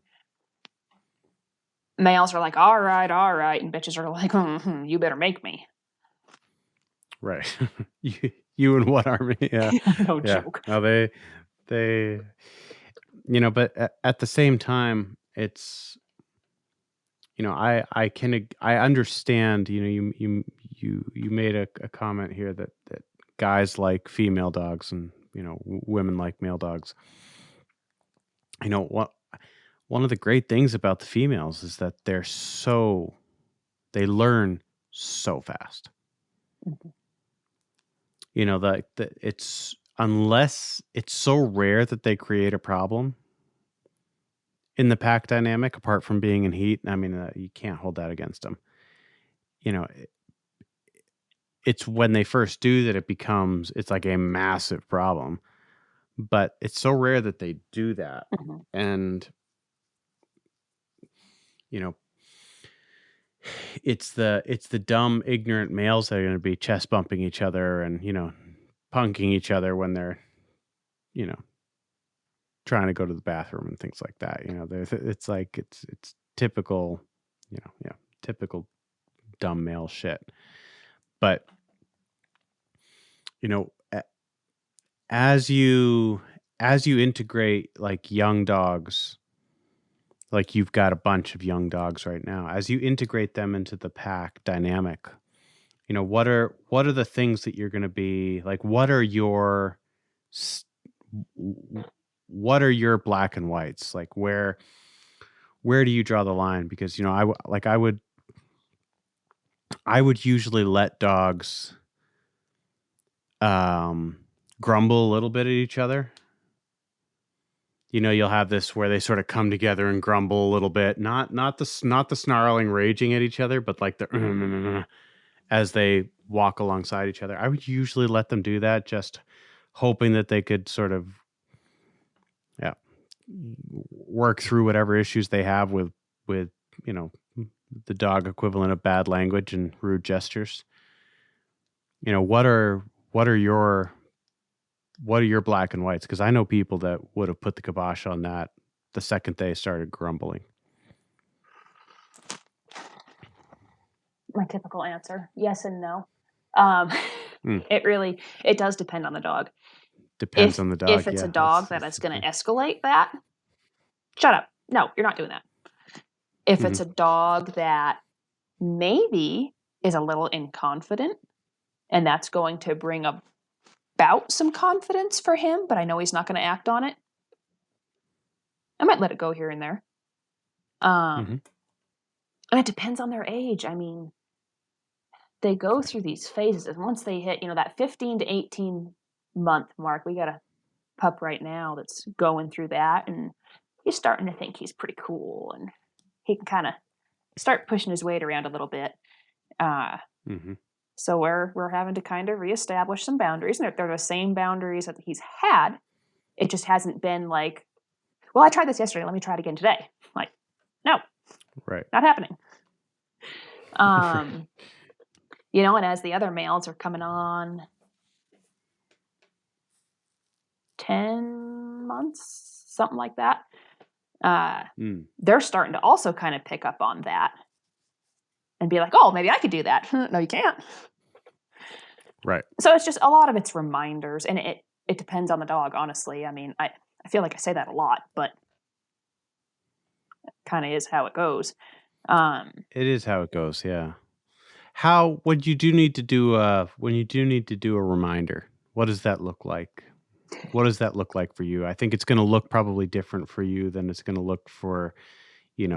males are like, all right, and bitches are like, you better make me.
Right. you and what army? Yeah.
No joke.
No, they but at the same time, it's, I understand, you made a comment here that guys like female dogs and, women like male dogs. One of the great things about the females is that they learn so fast. It's, unless it's so rare that they create a problem in the pack dynamic, apart from being in heat. You can't hold that against them. it's when they first do that it's like a massive problem. But it's so rare that they do that.
Mm-hmm.
And, you know, it's the dumb, ignorant males that are going to be chest bumping each other and, punking each other when they're, you know, trying to go to the bathroom and things like that. It's like, it's typical, typical dumb male shit. But, you know, as you integrate like young dogs, like you've got a bunch of young dogs right now, as you integrate them into the pack dynamic, what are the things that you're going to be like? What are your black and whites? Like where do you draw the line? Because I would usually let dogs grumble a little bit at each other. You'll have this where they sort of come together and grumble a little bit, not the snarling, raging at each other, but like the as they walk alongside each other. I would usually let them do that, just hoping that they could sort of, work through whatever issues they have with the dog equivalent of bad language and rude gestures. What are your black and whites? Because I know people that would have put the kibosh on that the second they started grumbling.
My typical answer: yes and no. It does depend on the dog.
Depends on the dog.
If it's a dog that is going to escalate that, shut up. No, you're not doing that. If it's a dog that maybe is a little inconfident, and that's going to bring about some confidence for him, but I know he's not going to act on it, I might let it go here and there. And it depends on their age. I mean, they go through these phases, and once they hit, that 15 to 18 month mark, we got a pup right now that's going through that, and he's starting to think he's pretty cool, and he can kind of start pushing his weight around a little bit. So we're having to kind of reestablish some boundaries, and they're the same boundaries that he's had. It just hasn't been like, well, I tried this yesterday, let me try it again today. Like, no,
right,
not happening. And as the other males are coming on 10 months, something like that, they're starting to also kind of pick up on that and be like, oh, maybe I could do that. No, you can't.
Right.
So it's just a lot of it's reminders, and it depends on the dog, honestly. I mean, I feel like I say that a lot, but it kind of is how it goes.
It is how it goes, yeah. When you do need to do a reminder, what does that look like? What does that look like for you? I think it's going to look probably different for you than it's going to look for,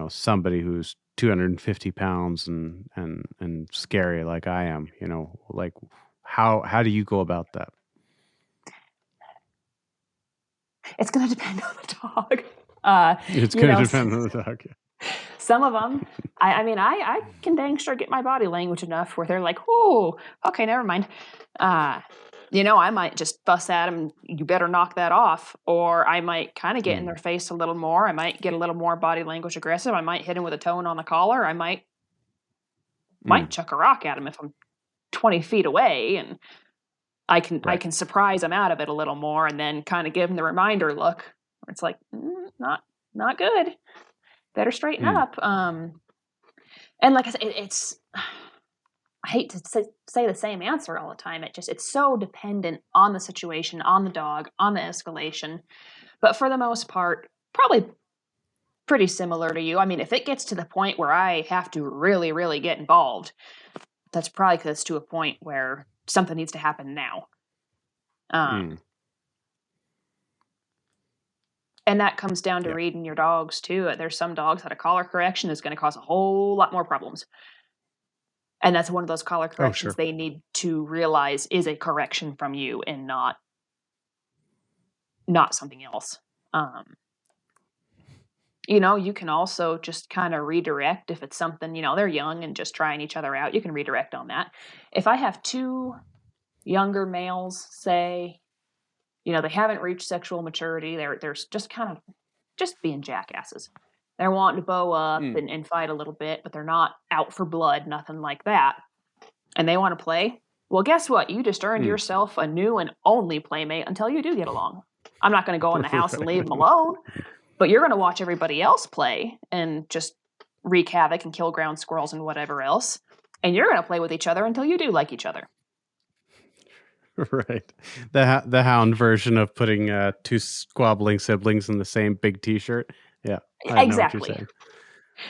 somebody who's 250 pounds and scary like I am. Like how do you go about that?
It's going to depend on the dog.
It's going to depend on the dog. Yeah.
Some of them, I can dang sure get my body language enough where they're like, oh, okay, never mind. I might just fuss at them, you better knock that off. Or I might kind of get in their face a little more. I might get a little more body language aggressive. I might hit them with a tone on the collar. I might chuck a rock at them if I'm 20 feet away, and I can surprise them out of it a little more, and then kind of give them the reminder look. It's like, not good. Better straighten up. And like I said, it's I hate to say the same answer all the time. It's so dependent on the situation, on the dog, on the escalation. But for the most part, probably pretty similar to you. I mean, if it gets to the point where I have to really, really get involved, that's probably because it's to a point where something needs to happen now. And that comes down to reading your dogs too. There's some dogs that a collar correction is going to cause a whole lot more problems. And that's one of those collar corrections they need to realize is a correction from you and not something else. You can also just kind of redirect if it's something, they're young and just trying each other out. You can redirect on that. If I have two younger males, say, they haven't reached sexual maturity, they're just kind of just being jackasses. They're wanting to bow up and fight a little bit, but they're not out for blood, nothing like that. And they want to play. Well, guess what? You just earned yourself a new and only playmate until you do get along. I'm not going to go in the house and leave them alone, but you're going to watch everybody else play and just wreak havoc and kill ground squirrels and whatever else. And you're going to play with each other until you do like each other.
Right. The Hound version of putting two squabbling siblings in the same big T-shirt. Yeah, I know what you're
Exactly.
saying.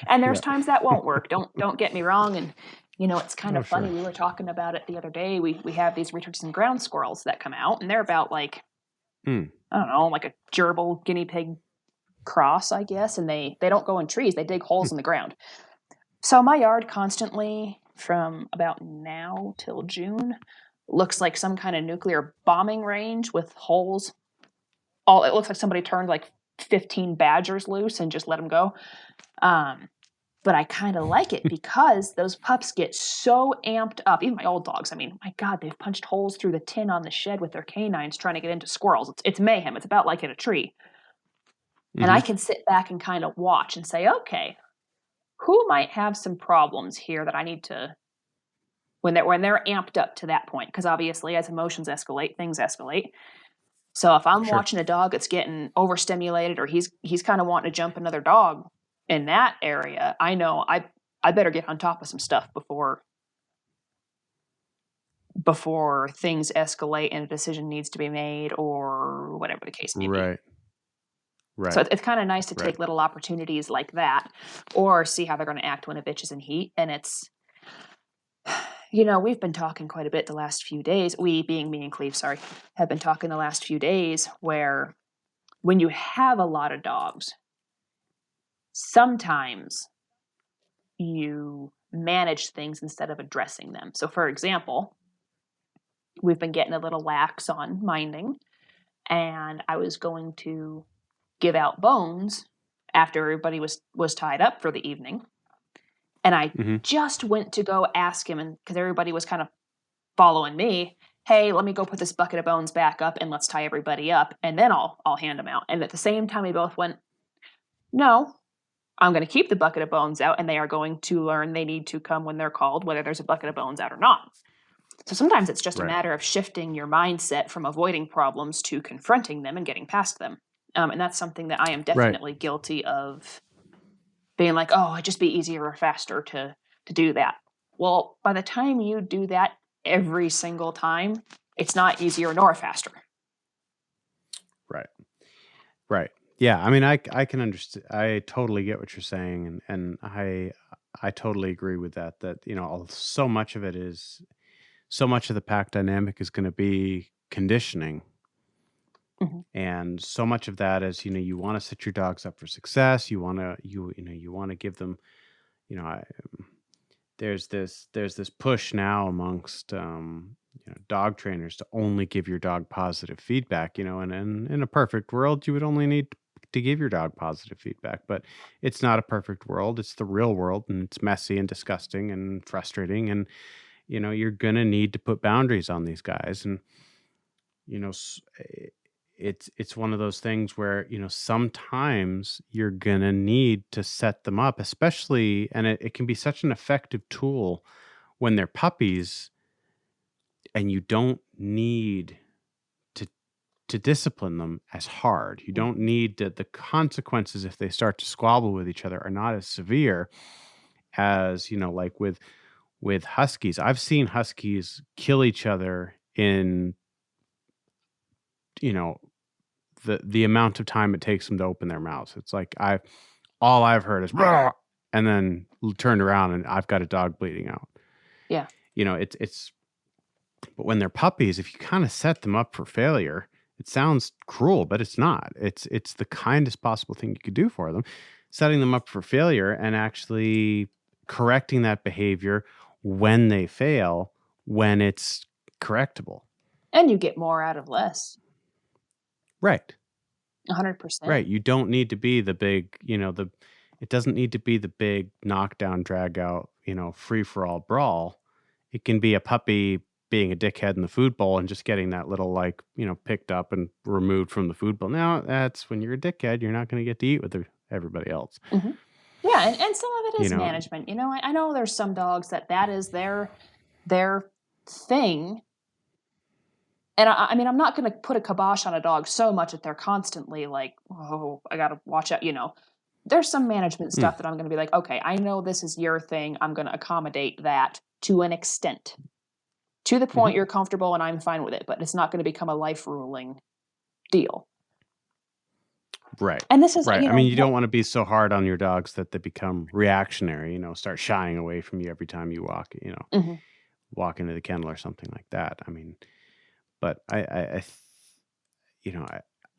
And there's times that won't work. Don't get me wrong. And it's kind of funny.
Sure.
We were talking about it the other day. We have these Richardson ground squirrels that come out, and they're about like I don't know, like a gerbil guinea pig cross, I guess. And they don't go in trees; they dig holes in the ground. So my yard constantly, from about now till June, looks like some kind of nuclear bombing range with holes. It looks like somebody turned like 15 badgers loose and just let them go. But I kind of like it because those pups get so amped up. Even my old dogs, I mean, my God, they've punched holes through the tin on the shed with their canines trying to get into squirrels. It's mayhem. It's about like in a tree. And I can sit back and kind of watch and say, okay, who might have some problems here that I need to, when they're amped up to that point? Because obviously, as emotions escalate, things escalate. So if I'm watching a dog that's getting overstimulated, or he's kind of wanting to jump another dog in that area, I know I better get on top of some stuff before things escalate and a decision needs to be made, or whatever the case may be.
Right.
So it's kind of nice to take little opportunities like that, or see how they're going to act when a bitch is in heat. And it's, we've been talking quite a bit the last few days. We, being me and Cleve, sorry, have been talking the last few days where when you have a lot of dogs, sometimes you manage things instead of addressing them. So, for example, we've been getting a little lax on minding, and I was going to give out bones after everybody was tied up for the evening. And I just went to go ask him, and because everybody was kind of following me, hey, let me go put this bucket of bones back up and let's tie everybody up, and then I'll hand them out. And at the same time, we both went, no, I'm going to keep the bucket of bones out, and they are going to learn they need to come when they're called, whether there's a bucket of bones out or not. So sometimes it's just a matter of shifting your mindset from avoiding problems to confronting them and getting past them. And that's something that I am definitely guilty of, being like, oh, it'd just be easier or faster to do that. Well, by the time you do that every single time, it's not easier nor faster.
Right. Yeah. I mean, I can understand. I totally get what you're saying, and I totally agree with that. That so much of the pack dynamic is going to be conditioning. And so much of that is, you want to set your dogs up for success. You want to, you want to give them, there's this push now amongst, dog trainers to only give your dog positive feedback, and in a perfect world, you would only need to give your dog positive feedback, but it's not a perfect world. It's the real world, and it's messy and disgusting and frustrating. And, you're going to need to put boundaries on these guys. And, it's one of those things where, sometimes you're going to need to set them up, especially, and it can be such an effective tool when they're puppies, and you don't need to discipline them as hard. You don't need the consequences if they start to squabble with each other are not as severe as, like with huskies. I've seen huskies kill each other in, the amount of time it takes them to open their mouths. It's like all I've heard is "Rah!" and then turned around and I've got a dog bleeding out.
Yeah.
It's but when they're puppies, if you kind of set them up for failure, it sounds cruel, but it's not. It's the kindest possible thing you could do for them, setting them up for failure and actually correcting that behavior when they fail, when it's correctable.
And you get more out of less.
Right.
100%.
Right. You don't need to be the big, it doesn't need to be the big knockdown, drag out, free for all brawl. It can be a puppy being a dickhead in the food bowl and just getting that little, like, picked up and removed from the food bowl. Now, that's when you're a dickhead, you're not going to get to eat with everybody else.
Mm-hmm. Yeah, and some of it
You
is
know,
management. I know there's some dogs that is their thing. And I mean, I'm not going to put a kibosh on a dog so much that they're constantly like, oh, I got to watch out. There's some management
mm,
stuff that I'm going to be like, okay, I know this is your thing. I'm going to accommodate that to an extent, to the
hmm
point you're comfortable and I'm fine with it, but it's not going to become a life ruling deal.
right.
And this is,
Right. I mean, you don't want to be so hard on your dogs that they become reactionary, start shying away from you every time you
Mhm.
walk into the kennel or something like that. I mean, but I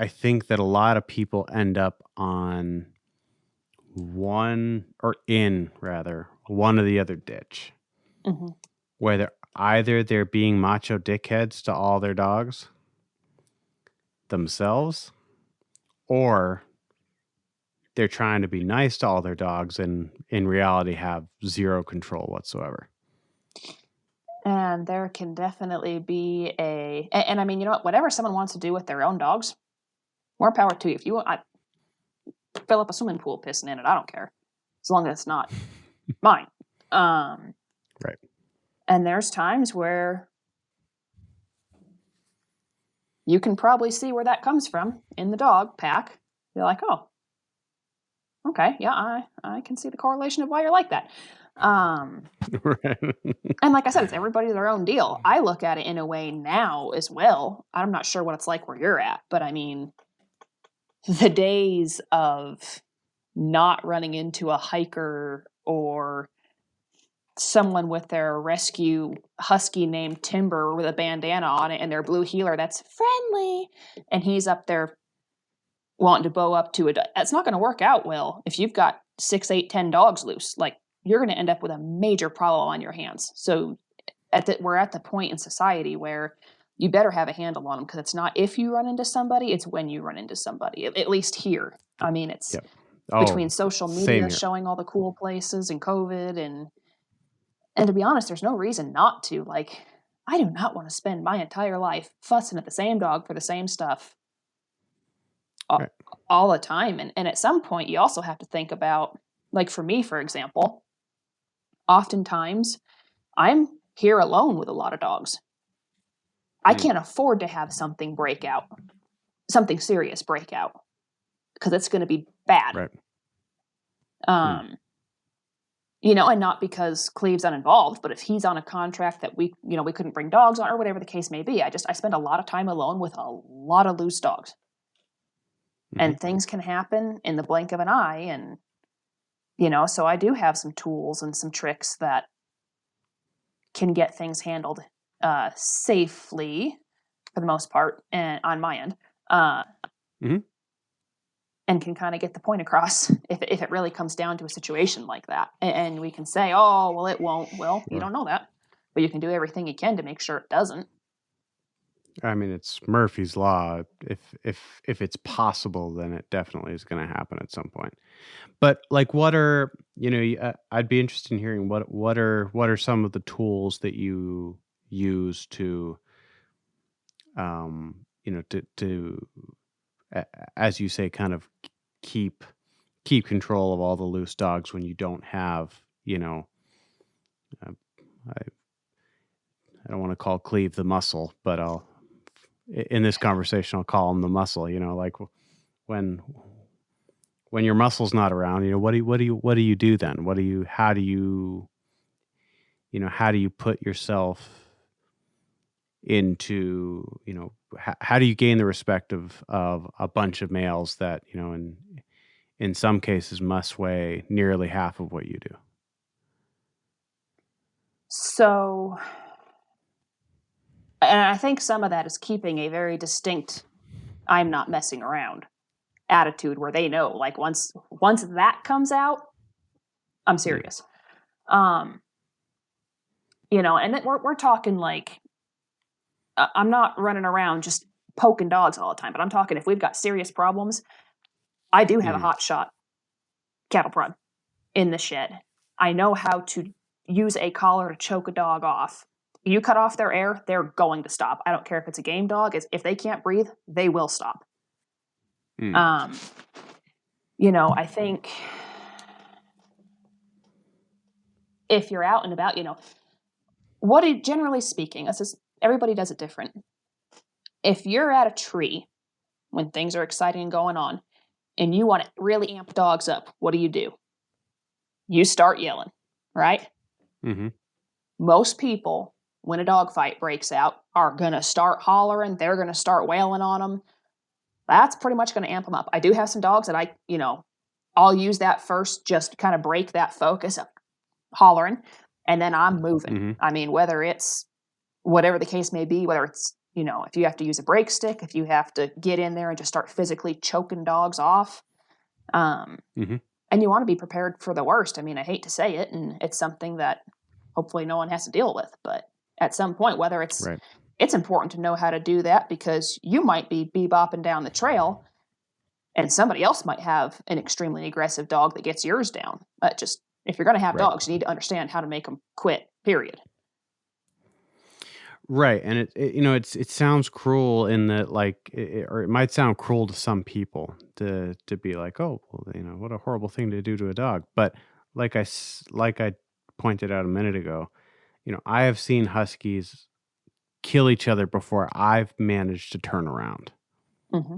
think that a lot of people end up on one or in rather one or the other ditch,
Mhm.
where they're being macho dickheads to all their dogs themselves, or they're trying to be nice to all their dogs and in reality have zero control whatsoever.
And there can definitely be and I mean, you know what? Whatever someone wants to do with their own dogs, more power to you. If you want, fill up a swimming pool pissing in it. I don't care, as long as it's not mine.
Right.
And there's times where you can probably see where that comes from in the dog pack. You're like, oh, okay, yeah, I can see the correlation of why you're like that.
Right.
And like I said, it's everybody their own deal. I look at it in a way now as well. I'm not sure what it's like where you're at, but I mean, the days of not running into a hiker or someone with their rescue husky named Timber with a bandana on it and their blue heeler that's friendly, and he's up there wanting to bow up to it. It's not going to work out well if you've got 6, 8, 10 dogs loose. Like, you're going to end up with a major problem on your hands. So we're at the point in society where you better have a handle on them, because it's not if you run into somebody, it's when you run into somebody. At least here. I mean, it's
Yep. Oh,
between social
same
media
here.
showing all the cool places and COVID, and to be honest, there's no reason not to. Like, I do not want to spend my entire life fussing at the same dog for the same stuff
Right.
all the time. And at some point, you also have to think about, like for me, for example, oftentimes I'm here alone with a lot of dogs. I
Mm,
can't afford to have something break out, something serious break out, because it's going to be bad.
right. Mm,
Um, and not because Cleve's uninvolved, but if he's on a contract that we couldn't bring dogs on, or whatever the case may be, I spend a lot of time alone with a lot of loose dogs,
mm-hmm.
and things can happen in the blink of an eye. And so I do have some tools and some tricks that can get things handled safely for the most part, and on my end, uh,
Mm-hmm.
and can kind of get the point across if it really comes down to a situation like that. And we can say, oh, well, it won't. Well, you
Sure.
don't know that, but you can do everything you can to make sure it doesn't.
I mean, it's Murphy's law. If it's possible, then it definitely is going to happen at some point. But like, what are I'd be interested in hearing what are some of the tools that you use to to as you say, kind of keep control of all the loose dogs when you don't have uh, I I don't want to call Cleve the muscle, but in this conversation I'll call him the muscle. Like when your muscle's not around, what do you do then? How do you put yourself into, how do you gain the respect of a bunch of males that, in some cases must weigh nearly half of what you do?
So, and I think some of that is keeping a very distinct "I'm not messing around" attitude, where they know, like, once that comes out, I'm
Mm,
serious. Um, and then we're talking like, I'm not running around just poking dogs all the time, but I'm talking if we've got serious problems, I do have a hot shot cattle prod in the shed. I know how to use a collar to choke a dog off. You cut off their air, they're going to stop. I don't care if it's a game dog. If they can't breathe, they will stop. You know, I think if you're out and about, you know, generally speaking, everybody does it different. If you're at a tree when things are exciting and going on, and you want to really amp dogs up, what do? You start yelling, right?
Mm-hmm.
Most people, when a dog fight breaks out, are going to start hollering. They're going to start wailing on them. That's pretty much going to amp them up. I do have some dogs that I'll use that first, just to kind of break that focus of hollering, and then I'm moving.
Mm-hmm.
I mean, whether it's whatever the case may be, whether it's, you know, if you have to use a break stick, if you have to get in there and just start physically choking dogs off. And you want to be prepared for the worst. I mean, I hate to say it, and it's something that hopefully no one has to deal with, but at some point, whether it's important to know how to do that, because you might be bebopping down the trail and somebody else might have an extremely aggressive dog that gets yours down. But just, if you're going to have dogs, you need to understand how to make them quit, period.
Right. And it sounds cruel in that, like, or it might sound cruel to some people to be like, oh, well, you know, what a horrible thing to do to a dog. But like I pointed out a minute ago, you know, I have seen huskies kill each other before I've managed to turn around.
Mm-hmm.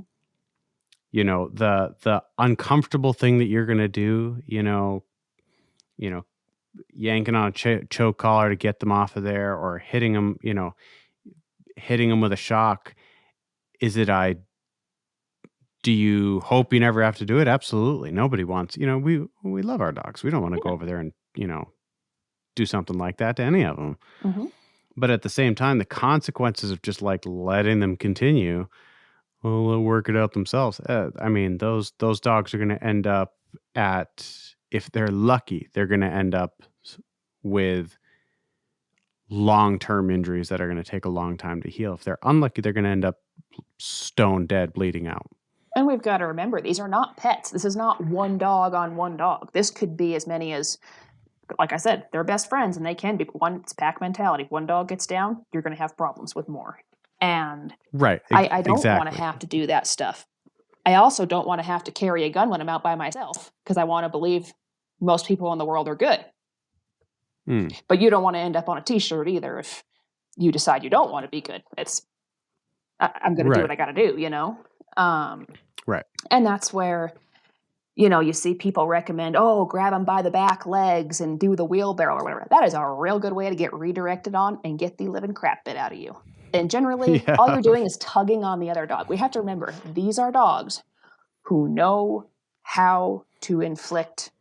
You know, the uncomfortable thing that you're going to do, you know, yanking on a choke collar to get them off of there, or hitting them with a shock. Do you hope you never have to do it? Absolutely. Nobody wants, you know, we love our dogs. We don't want to go over there and, you know, do something like that to any of them.
Mm-hmm.
But at the same time, the consequences of just like letting them continue, well, they'll work it out themselves. I mean, those dogs are going to end up if they're lucky, they're going to end up with long-term injuries that are going to take a long time to heal. If they're unlucky, they're going to end up stone dead, bleeding out.
And we've got to remember, these are not pets. This is not one dog on one dog. This could be as many as, like I said, they're best friends, and they can be. It's pack mentality. One dog gets down, you're going to have problems with more. And I don't want to have to do that stuff. I also don't want to have to carry a gun when I'm out by myself, because I want to believe most people in the world are good. But you don't want to end up on a t-shirt either if you decide you don't want to be good. I'm going to do what I got to do, you know?
Right.
And that's where, you know, you see people recommend, grab them by the back legs and do the wheelbarrow or whatever. That is a real good way to get redirected on and get the living crap bit out of you. And generally, all you're doing is tugging on the other dog. We have to remember, these are dogs who know how to inflict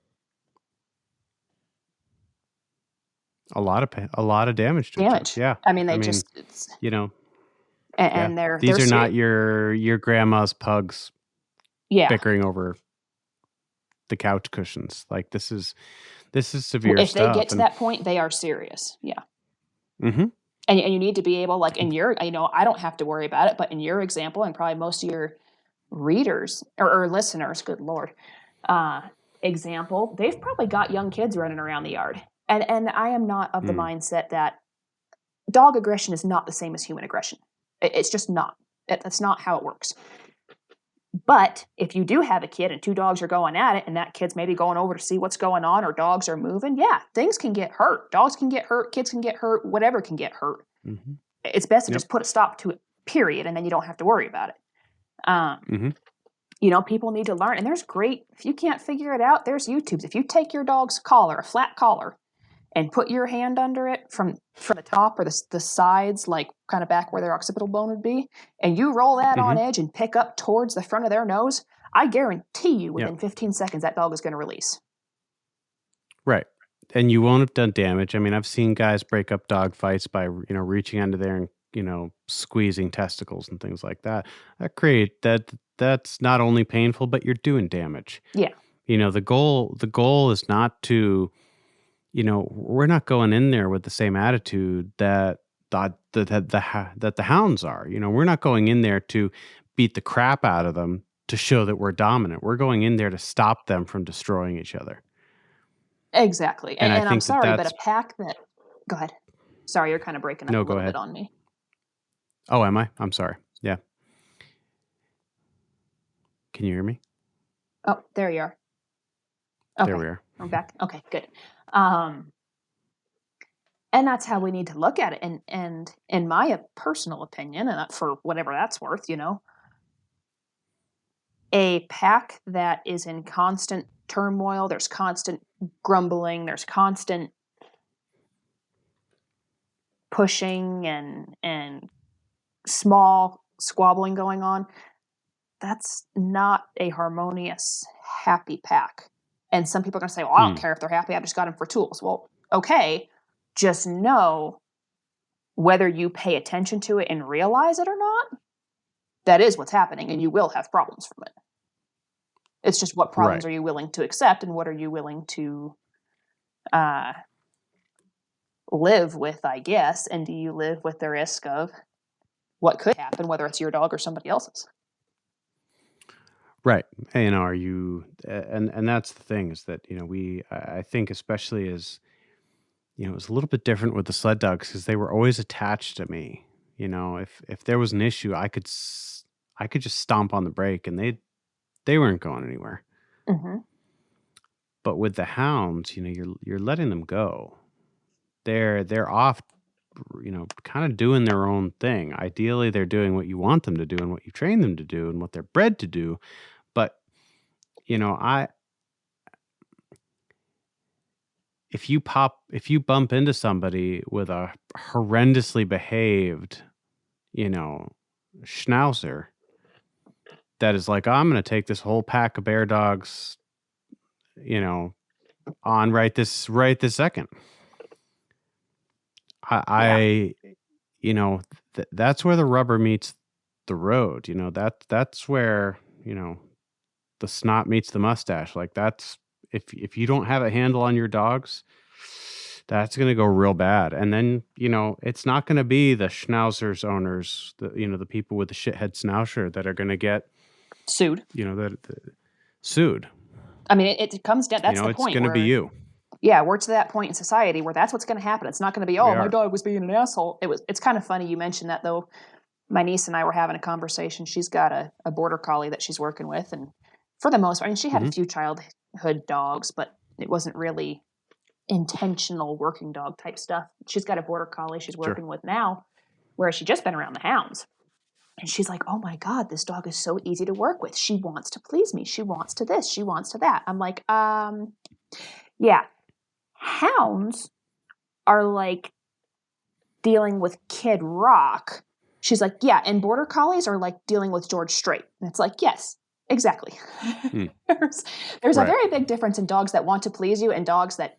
a lot of damage to each other. Yeah.
I mean, it's,
you know,
and
these are not your grandma's pugs bickering over the couch cushions. Like, this is severe
if
stuff.
If they get to that point, they are serious. Yeah.
Mm-hmm.
And you need to be able, like, in your, I don't have to worry about it, but in your example, and probably most of your readers or listeners, good Lord, example, they've probably got young kids running around the yard. And I am not of the mindset that dog aggression is not the same as human aggression. It's just not. That's not how it works. But if you do have a kid and two dogs are going at it, and that kid's maybe going over to see what's going on, or dogs are moving, things can get hurt. Dogs can get hurt, kids can get hurt, whatever can get hurt. Mm-hmm. It's best to just put a stop to it, period, and then you don't have to worry about it. You know, people need to learn, and if you can't figure it out, there's YouTubes. If you take your dog's collar, a flat collar, and put your hand under it from the top or the sides, like kind of back where their occipital bone would be, and you roll that on edge and pick up towards the front of their nose, I guarantee you within 15 seconds that dog is going to release.
Right. And you won't have done damage. I mean, I've seen guys break up dog fights by, you know, reaching under there and, you know, squeezing testicles and things like that. That's not only painful, but you're doing damage.
Yeah.
You know, the goal is not to, you know, we're not going in there with the same attitude that that the hounds are. You know, we're not going in there to beat the crap out of them to show that we're dominant. We're going in there to stop them from destroying each other.
Exactly.
And I
And I'm
think that
sorry, but a
that's
pack that go ahead. Sorry, you're kind of breaking up a
no, go
little bit
ahead.
on me.
Oh, am I? I'm sorry. Yeah. Can you hear me?
Oh, there you are.
There
Okay.
we are.
I'm back. Okay, good. Um, and that's how we need to look at it. And in my personal opinion, and for whatever that's worth, a pack that is in constant turmoil, there's constant grumbling, there's constant pushing and small squabbling going on. That's not a harmonious, happy pack. And some people are going to say, well, I don't care if they're happy. I just got them for tools. Well, okay. Just know whether you pay attention to it and realize it or not, that is what's happening, and you will have problems from it. It's just what problems
Right.
are you willing to accept and what are you willing to live with, I guess. And do you live with the risk of what could happen, whether it's your dog or somebody else's?
Right. And are you and that's the thing is that, I think especially as, it was a little bit different with the sled dogs because they were always attached to me. If there was an issue, I could just stomp on the brake and they weren't going anywhere.
Mm-hmm.
But with the hounds, you're letting them go. They're off, kind of doing their own thing. Ideally, they're doing what you want them to do and what you train them to do and what they're bred to do. But I if you bump into somebody with a horrendously behaved, schnauzer that is like, I'm going to take this whole pack of bear dogs, on right this second. I that's where the rubber meets the road. That's where, the snot meets the mustache. Like that's, if you don't have a handle on your dogs, that's going to go real bad. And then, it's not going to be the schnauzers owners, the people with the shithead schnauzer that are going to get
Sued.
Sued.
I mean, it comes down. That's the
It's
point
going to be
where,
you.
yeah, we're to that point in society where that's what's going to happen. It's not going to be,
We
oh, my
are.
dog was being an asshole. It's kind of funny you mentioned that though. My niece and I were having a conversation. She's got a border collie that she's working with, and for the most part, I mean, she had a few childhood dogs, but it wasn't really intentional working dog type stuff. She's got a border collie she's
Sure.
working with now, where she just been around the hounds. And she's like, oh my God, this dog is so easy to work with. She wants to please me. She wants to this. She wants to that. I'm like, yeah. Hounds are like dealing with Kid Rock. She's like, yeah, and border collies are like dealing with George Strait. And it's like, yes, exactly. There's a
Right.
very big difference in dogs that want to please you and dogs that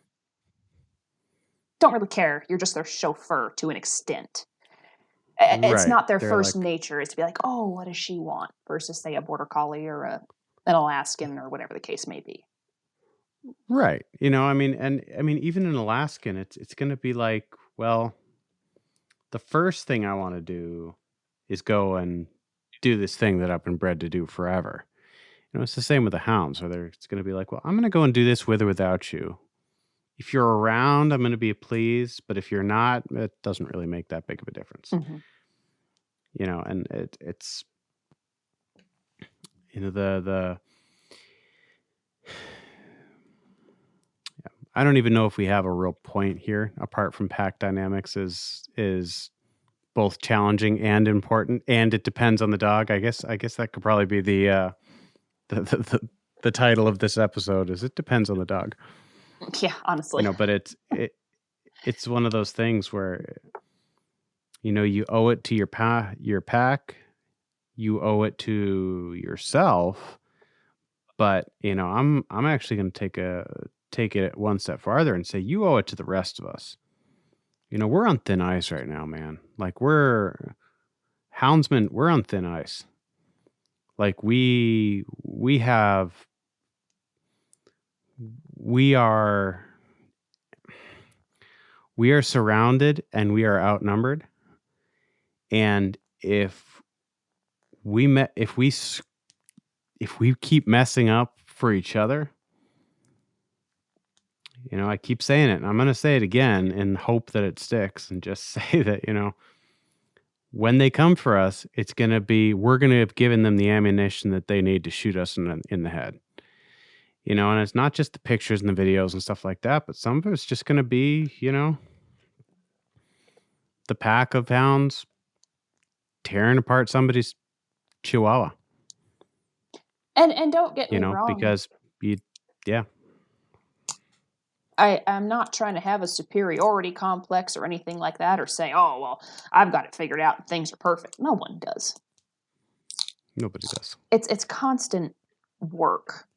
don't really care. You're just their chauffeur to an extent. It's
Right.
not their
They're
first
like,
nature is to be like, oh, what does she want? Versus, say, a border collie or an Alaskan or whatever the case may be.
right. Even in Alaskan, it's going to be like, well, the first thing I want to do is go and do this thing that I've been bred to do forever. It's the same with the hounds, where it's going to be like, well, I'm going to go and do this with or without you. If you're around, I'm going to be pleased, but if you're not, it doesn't really make that big of a difference.
Mm-hmm.
And it's the I don't even know if we have a real point here apart from pack dynamics is both challenging and important, and it depends on the dog. I guess that could probably be the title of this episode is it depends on the dog.
Yeah, honestly.
But it's one of those things where you owe it to your pack, you owe it to yourself, but I'm actually going to take it one step farther and say you owe it to the rest of us. We're on thin ice right now, man. Like we're houndsmen, we're on thin ice. Like we are surrounded and we are outnumbered. And if we keep messing up for each other, I keep saying it, and I'm going to say it again in hope that it sticks, and just say that, when they come for us, we're going to have given them the ammunition that they need to shoot us in the head. And it's not just the pictures and the videos and stuff like that, but some of it's just going to be, the pack of hounds tearing apart somebody's chihuahua.
And don't get me wrong.
Because yeah.
I'm not trying to have a superiority complex or anything like that, or say, oh, well, I've got it figured out and things are perfect. No one does.
Nobody does.
It's constant work.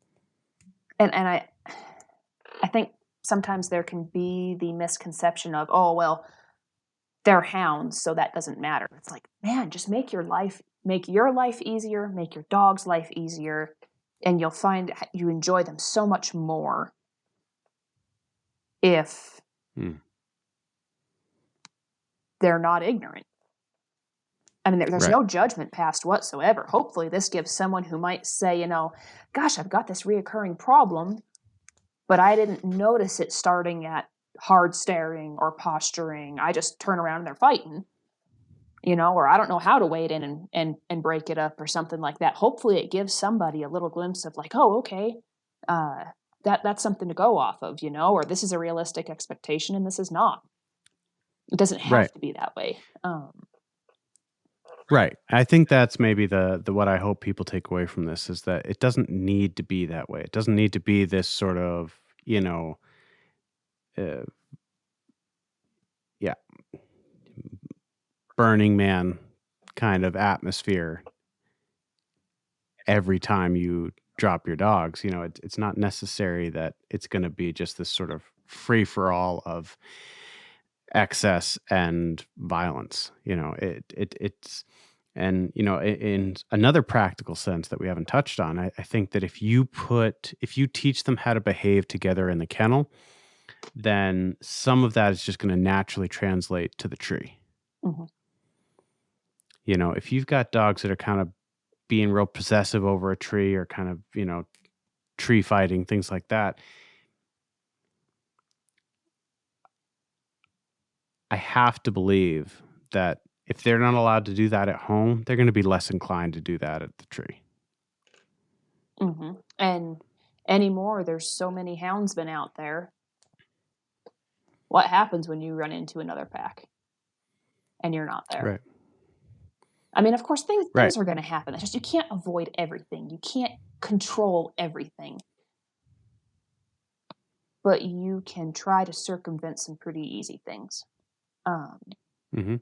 And I think sometimes there can be the misconception of, oh, well, they're hounds, so that doesn't matter. It's like, man, just make your life easier, make your dog's life easier, and you'll find you enjoy them so much more if they're not ignorant. I mean, there's no judgment passed whatsoever. Hopefully this gives someone who might say, gosh, I've got this reoccurring problem, but I didn't notice it starting at hard staring or posturing. I just turn around and they're fighting, or I don't know how to wade in and break it up or something like that. Hopefully it gives somebody a little glimpse of like, oh, okay, that's something to go off of, or this is a realistic expectation and this is not. It doesn't have to be that way.
Right. I think that's maybe the what I hope people take away from this is that it doesn't need to be that way. It doesn't need to be this sort of, Burning Man kind of atmosphere every time you drop your dogs. It's not necessary that it's going to be just this sort of free for all of excess and violence. It's and in another practical sense that we haven't touched on, I think that if you teach them how to behave together in the kennel, then some of that is just going to naturally translate to the tree.
Mm-hmm.
If you've got dogs that are kind of being real possessive over a tree or kind of, tree fighting, things like that, I have to believe that if they're not allowed to do that at home, they're going to be less inclined to do that at the tree.
Mm-hmm. And anymore, there's so many houndsmen out there. What happens when you run into another pack and you're not there?
Right.
I mean, of course, things are going to happen. It's just you can't avoid everything. You can't control everything. But you can try to circumvent some pretty easy things.
Mm-hmm.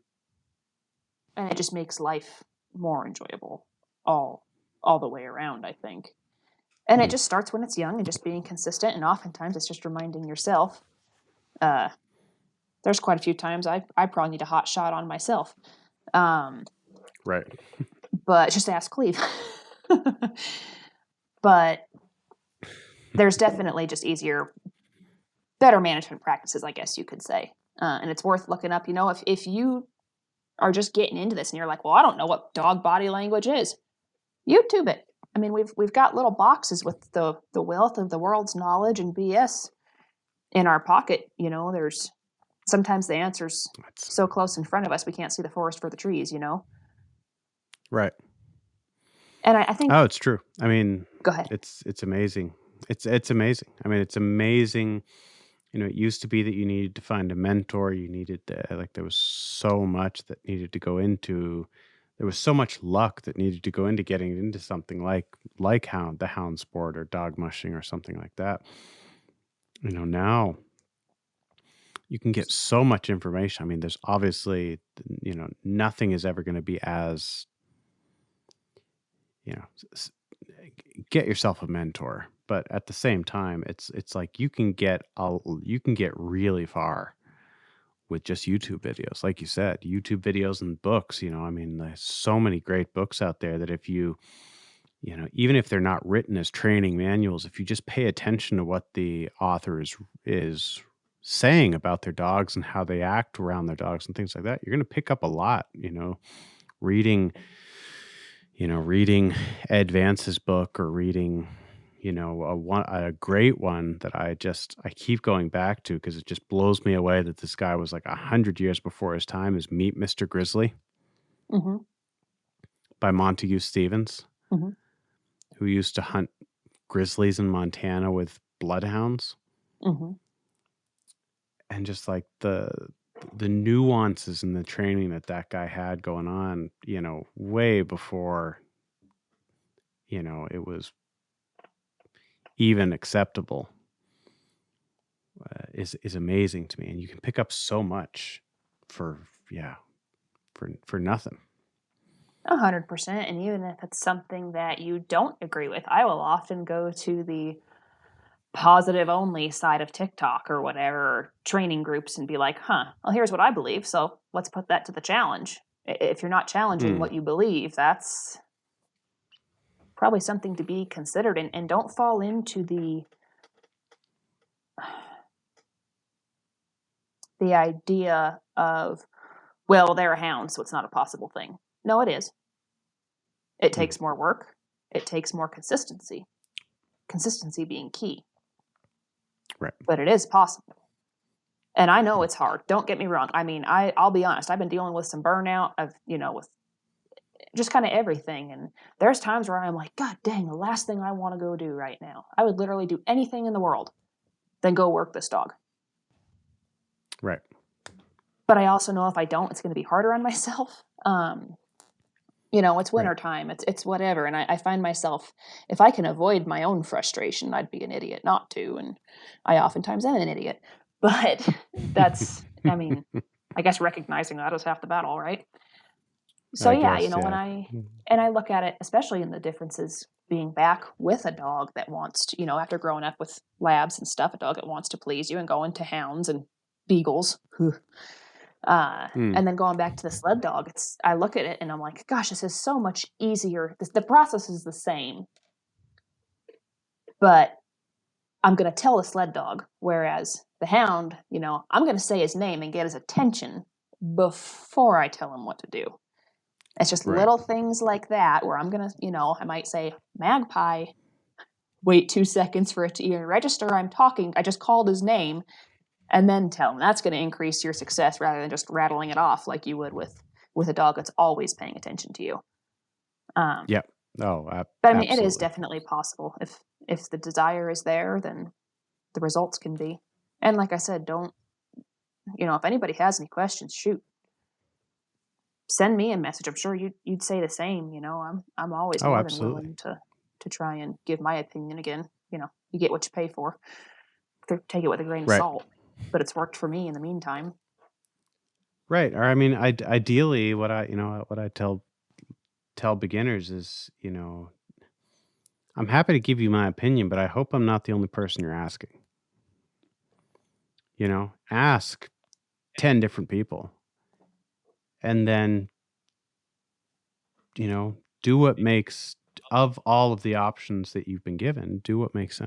And it just makes life more enjoyable all the way around, I think. And it just starts when it's young and just being consistent. And oftentimes it's just reminding yourself. There's quite a few times I probably need a hot shot on myself.
Right.
But just ask Cleve. But there's definitely just better management practices, I guess you could say. And it's worth looking up. If you are just getting into this and you're like, well, I don't know what dog body language is, YouTube it. I mean, we've got little boxes with the wealth of the world's knowledge and BS in our pocket. There's sometimes the answer's so close in front of us we can't see the forest for the trees.
Right.
And I think.
Oh, it's true. I mean,
go ahead.
It's amazing. It's amazing. I mean, it's amazing. It used to be that you needed to find a mentor. You needed there was so much that needed to go into. There was so much luck that needed to go into getting into something like the hound sport or dog mushing or something like that. Now you can get so much information. I mean, there's obviously, nothing is ever going to be as, get yourself a mentor. But at the same time, it's like you can get really far with just YouTube videos. Like you said, YouTube videos and books, I mean, there's so many great books out there that if you, even if they're not written as training manuals, if you just pay attention to what the author is saying about their dogs and how they act around their dogs and things like that, you're going to pick up a lot, reading, reading Ed Vance's book, or reading, a great one that I keep going back to because it just blows me away that this guy was like 100 years before his time, is Meet Mr. Grizzly
Mm-hmm.
by Montague Stevens,
Mm-hmm.
who used to hunt grizzlies in Montana with bloodhounds.
Mm-hmm.
And just like the nuances and the training that guy had going on, way before, it was even acceptable, is amazing to me. And you can pick up so much for nothing.
100%. And even if it's something that you don't agree with, I will often go to the positive only side of TikTok or whatever, or training groups, and be like, well, here's what I believe. So let's put that to the challenge. If you're not challenging what you believe, that's probably something to be considered. And don't fall into the idea of, well, they're a hound, so it's not a possible thing. No, it is. It takes more work. It takes more consistency. Consistency being key.
Right.
But it is possible. And I know it's hard. Don't get me wrong. I mean, I'll be honest. I've been dealing with some burnout of, with just kind of everything. And there's times where I'm like, God dang, the last thing I want to go do right now. I would literally do anything in the world than go work this dog.
Right.
But I also know if I don't, it's going to be harder on myself. It's winter time. It's whatever. And I find myself, if I can avoid my own frustration, I'd be an idiot not to. And I oftentimes am an idiot. But that's, I mean, I guess recognizing that is half the battle, right? So
I
yeah,
guess,
when I look at it, especially in the differences being back with a dog that wants to, after growing up with labs and stuff, a dog that wants to please you, and going to hounds and beagles. And then going back to the sled dog, I look at it and I'm like, gosh, this is so much easier. The process is the same, but I'm going to tell the sled dog. Whereas the hound, I'm going to say his name and get his attention before I tell him what to do. It's just little things like that where I'm going to, I might say magpie, wait 2 seconds for it to even register I'm talking. I just called his name. And then tell them. That's going to increase your success rather than just rattling it off like you would with a dog that's always paying attention to you.
Yep. Oh,
but I mean,
absolutely.
it is definitely possible. If the desire is there, then the results can be. And like I said, don't, if anybody has any questions, shoot, send me a message. I'm sure you'd say the same. I'm always more than willing to try and give my opinion again. You get what you pay for. Take it with a grain of salt. But it's worked for me in the meantime.
Right. Or I mean, ideally, what I tell beginners is, I'm happy to give you my opinion, but I hope I'm not the only person you're asking. Ask 10 different people, and then, do what makes, of all of the options that you've been given, do what makes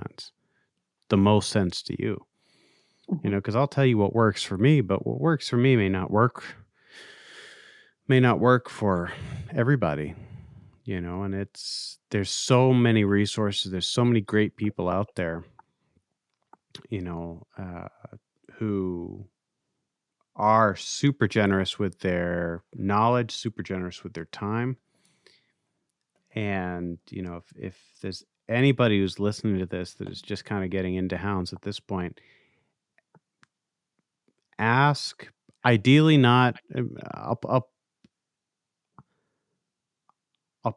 the most sense to you. Because I'll tell you what works for me, but what works for me may not work for everybody, and there's so many resources. There's so many great people out there, who are super generous with their knowledge, super generous with their time. And, if there's anybody who's listening to this that is just kind of getting into hounds at this point, ask, ideally not, I'll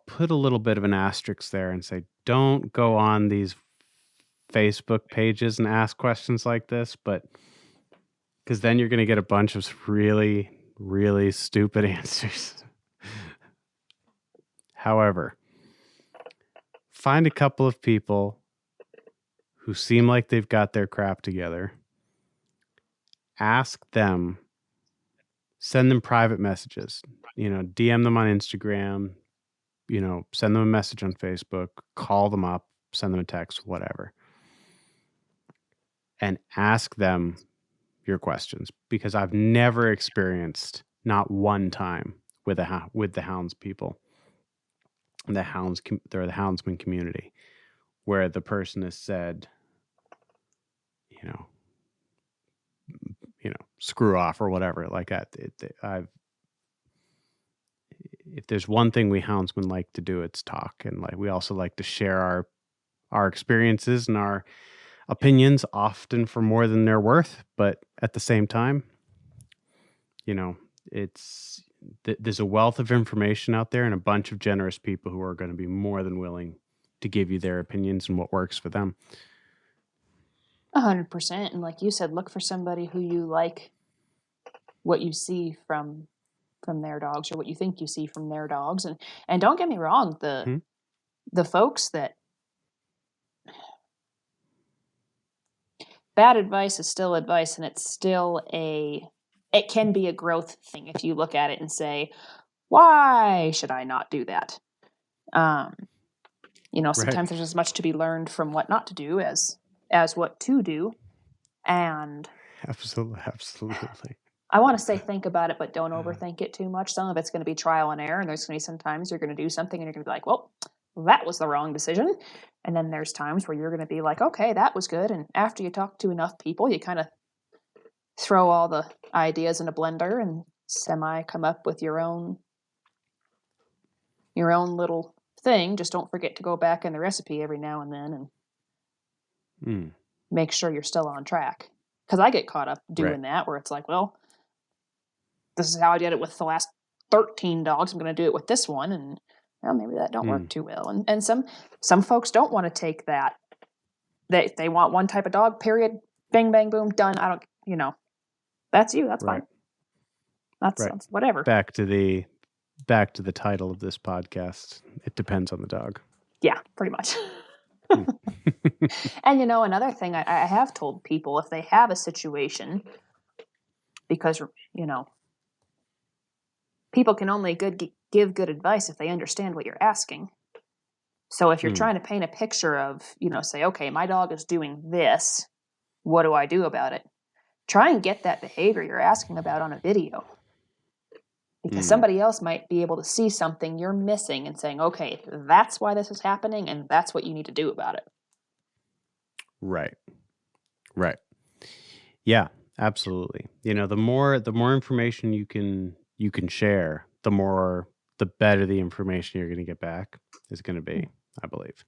put a little bit of an asterisk there and say, don't go on these Facebook pages and ask questions like this, but because then you're going to get a bunch of really, really stupid answers. However, find a couple of people who seem like they've got their crap together. Ask them, send them private messages, DM them on Instagram, send them a message on Facebook, call them up, send them a text, whatever. And ask them your questions, because I've never experienced, not one time, with the hounds people, the houndsman community, where the person has said, you know, screw off or whatever like that. If there's one thing we houndsmen like to do, it's talk, and like we also like to share our experiences and our opinions, often for more than they're worth. But at the same time, it's there's a wealth of information out there and a bunch of generous people who are going to be more than willing to give you their opinions and what works for them.
100%. And like you said, look for somebody who you like what you see from their dogs, or what you think you see from their dogs. And don't get me wrong, the folks that bad advice is still advice, and it's still it can be a growth thing if you look at it and say, why should I not do that? Sometimes there's as much to be learned from what not to do as what to do. And
Absolutely.
I want to say think about it, but don't overthink it too much. Some of it's going to be trial and error, and there's going to be sometimes you're going to do something and you're going to be like, well, that was the wrong decision. And then there's times where you're going to be like, okay, that was good. And after you talk to enough people, you kind of throw all the ideas in a blender and come up with your own little thing. Just don't forget to go back in the recipe every now and then and make sure you're still on track. Because I get caught up doing that, where it's like, well, this is how I did it with the last 13 dogs. I'm going to do it with this one, and well, maybe that don't work too well. And some folks don't want to take that. They want one type of dog. Period. Bang bang boom done. I don't. That's you. That's fine. That's whatever.
Back to the title of this podcast. It depends on the dog.
Yeah, pretty much. And another thing I have told people, if they have a situation, because people can only give good advice if they understand what you're asking. So if you're trying to paint a picture of, say, okay, my dog is doing this, what do I do about it? Try and get that behavior you're asking about on a video. Because somebody else might be able to see something you're missing and saying, okay, that's why this is happening, and that's what you need to do about it.
Right. Yeah, absolutely. The more information you can share, the better the information you're going to get back is going to be, I believe.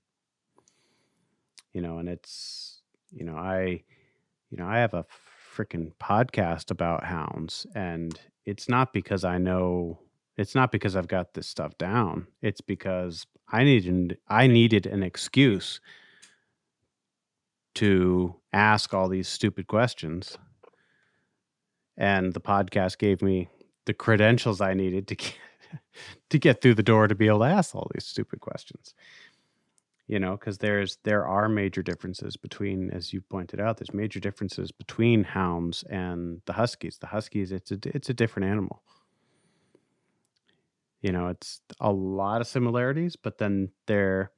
And it's, I have a freaking podcast about hounds, and it's not because I've got this stuff down. It's because I needed an excuse to ask all these stupid questions. And the podcast gave me the credentials I needed to get through the door to be able to ask all these stupid questions. Because there are major differences between, as you pointed out, there's major differences between hounds and the huskies. The huskies, it's a different animal. It's a lot of similarities, but then there's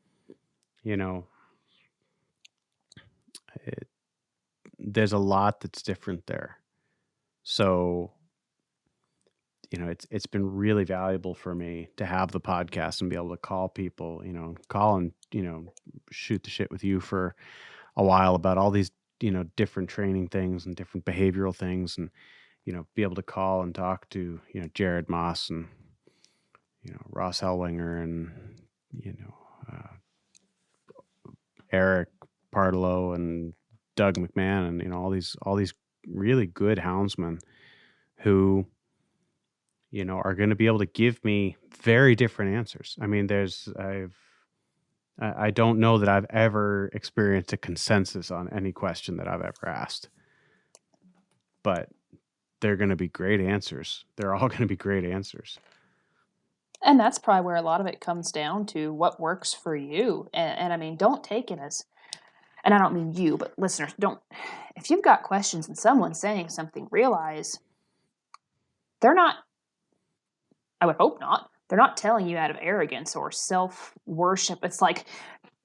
a lot that's different there. So, it's been really valuable for me to have the podcast and be able to call people, call and, shoot the shit with you for a while about all these, different training things and different behavioral things, and, be able to call and talk to, Jared Moss and, Ross Hellwinger and, Eric Partlow and Doug McMahon and, all these really good houndsmen who, are going to be able to give me very different answers. I mean, I don't know that I've ever experienced a consensus on any question that I've ever asked, but they're going to be great answers. They're all going to be great answers.
And that's probably where a lot of it comes down to what works for you. And I mean, don't take it as, and I don't mean you, but listeners, if you've got questions and someone's saying something, realize they're not, I would hope not, they're not telling you out of arrogance or self-worship. It's like,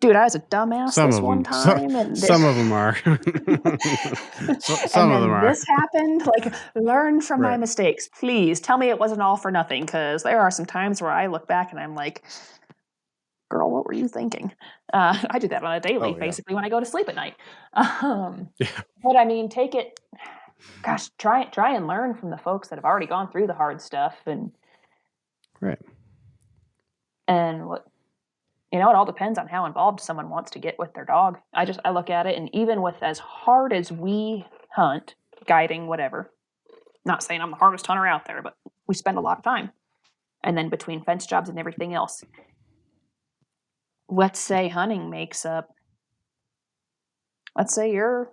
Dude, I was a dumbass
Some
this
of
one
them,
time, and
some of them are.
and
Some of them
then
are.
this happened. Like, learn from my
Right.
mistakes, please. Tell me it wasn't all for nothing, because there are some times where I look back and I'm like, girl, what were you thinking? I do that on a daily,
Oh yeah.
basically, when I go to sleep at night.
Yeah.
But I mean, take it. Gosh, try and learn from the folks that have already gone through the hard stuff,
Right.
and what it all depends on how involved someone wants to get with their dog. I look at it, and even with as hard as we hunt, guiding, whatever. Not saying I'm the hardest hunter out there, but we spend a lot of time. And then between fence jobs and everything else, let's say hunting makes up. Let's say even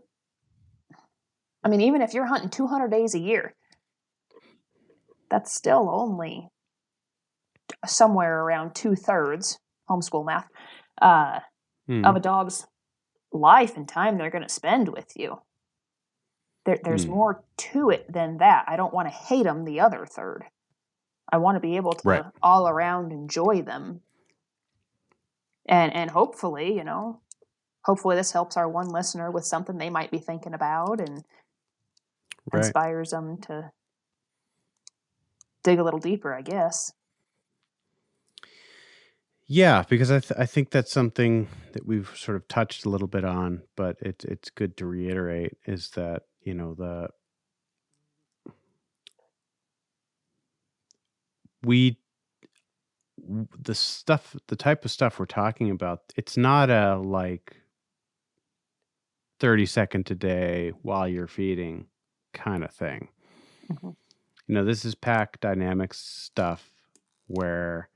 if you're hunting 200 days a year, that's still only somewhere around 2/3 homeschool math of
Mm.
a dog's life and time they're going to spend with you. There's
Mm.
more to it than that. I don't want to hate them the other third. I want to be able
Right.
to all around enjoy them, and hopefully, hopefully this helps our one listener with something they might be thinking about and
Right.
inspires them to dig a little deeper, I guess.
Yeah, because I think that's something that we've sort of touched a little bit on, but it's good to reiterate is that we the type of stuff we're talking about, it's not a like 30-second a day while you're feeding kind of thing.
Mm-hmm.
This is pack dynamics stuff where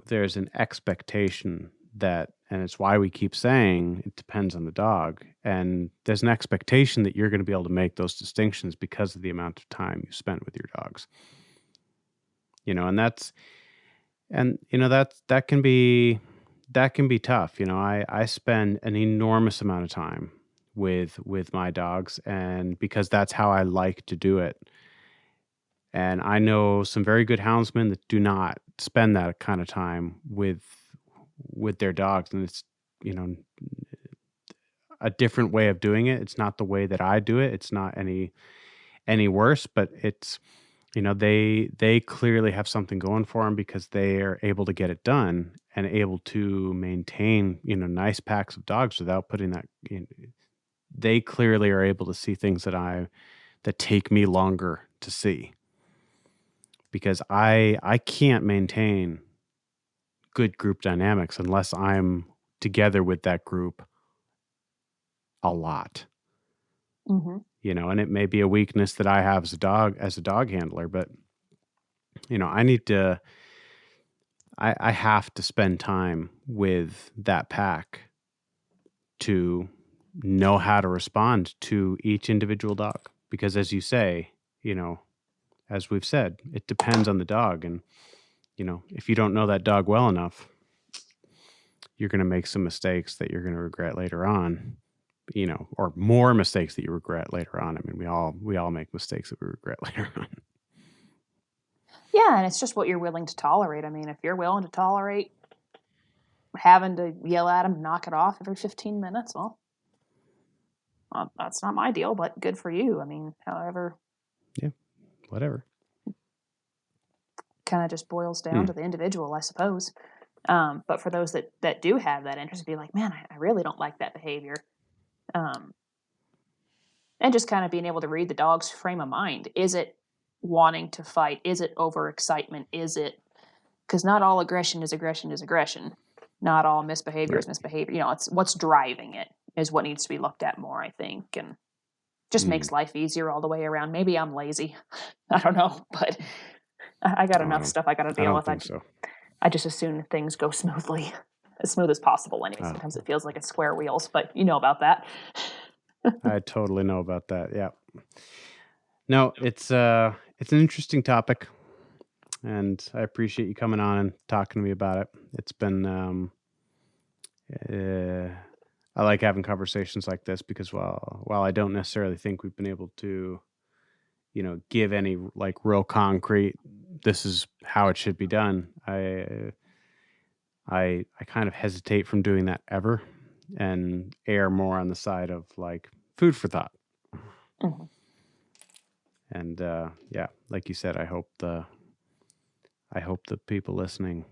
there's an expectation that, and it's why we keep saying it depends on the dog. And there's an expectation that you're going to be able to make those distinctions because of the amount of time you spent with your dogs. That can be tough. I spend an enormous amount of time with my dogs, and because that's how I like to do it. And I know some very good houndsmen that do not spend that kind of time with their dogs, and it's you know a different way of doing it. It's not the way that I do it. It's not any worse, but it's they clearly have something going for them because they are able to get it done and able to maintain nice packs of dogs without putting that. They clearly are able to see things that take me longer to see, because I can't maintain good group dynamics unless I'm together with that group a lot.
Mm-hmm.
And it may be a weakness that I have as a dog handler, but I need to I have to spend time with that pack to know how to respond to each individual dog, because as you say, as we've said, it depends on the dog. And if you don't know that dog well enough, you're going to make some mistakes that you're going to regret later on, or more mistakes that you regret later on. I mean, we all make mistakes that we regret later on.
Yeah, and it's just what you're willing to tolerate. I mean, if you're willing to tolerate having to yell at them, knock it off every 15 minutes, well, that's not my deal, but good for you. I mean, however,
Yeah, whatever.
kind of just boils down to the individual, I suppose. But for those that do have that interest, be like, man, I really don't like that behavior. Um, and just kind of being able to read the dog's frame of mind. Is it wanting to fight? Is it overexcitement? Is it, because not all aggression is aggression. Not all misbehavior
Right.
is misbehavior. It's what's driving it is what needs to be looked at more, I think. And just makes life easier all the way around. Maybe I'm lazy. I don't know, but I got
Oh,
enough stuff I got to
I
deal
don't
with.
think so.
I just assume things go smoothly, as smooth as possible. Anyway,
Uh,
sometimes it feels like it's square wheels, but you know about that.
I totally know about that. Yeah. No, it's an interesting topic, and I appreciate you coming on and talking to me about it. It's been I like having conversations like this because while I don't necessarily think we've been able to give any like real concrete, this is how it should be done. I kind of hesitate from doing that ever, and err more on the side of like food for thought.
Mhm.
And yeah, like you said, I hope the people listening,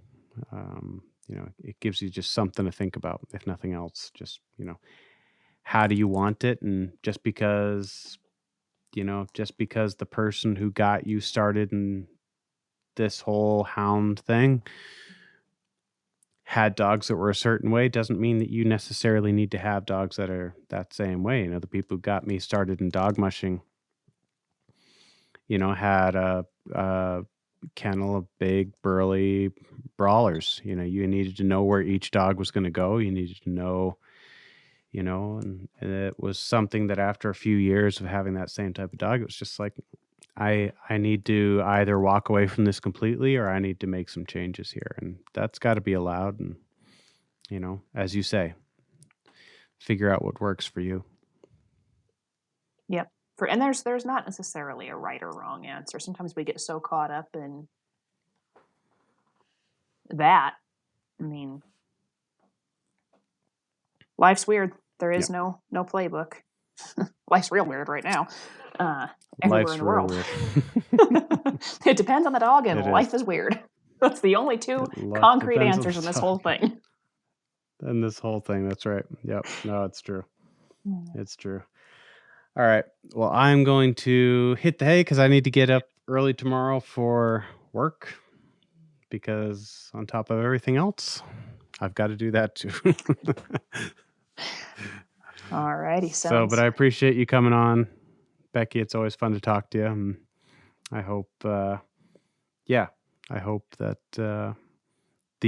it gives you just something to think about, if nothing else. Just, how do you want it? And just because the person who got you started in this whole hound thing had dogs that were a certain way doesn't mean that you necessarily need to have dogs that are that same way. The people who got me started in dog mushing, had a kennel of big burly brawlers. You needed to know where each dog was going to go. You needed to know, and it was something that after a few years of having that same type of dog, it was just like, I need to either walk away from this completely, or I need to make some changes here. And that's got to be allowed. And, as you say, figure out what works for you.
Yep. And there's not necessarily a right or wrong answer. Sometimes we get so caught up in that. I mean, life's weird. There is no playbook. Life's real weird right now. Everywhere
Life's
in the
real
world.
weird.
It depends on the dog, and
It
life
is.
is weird. That's the only two concrete
Depends on
answers
the
in this
dog.
whole thing.
And this whole thing, that's right. Yep. No, it's true. It's true. All right. Well, I'm going to hit the hay because I need to get up early tomorrow for work, because on top of everything else, I've got to do that too.
Alrighty,
So, but I appreciate you coming on, Becky. It's always fun to talk to you. And I hope, I hope that the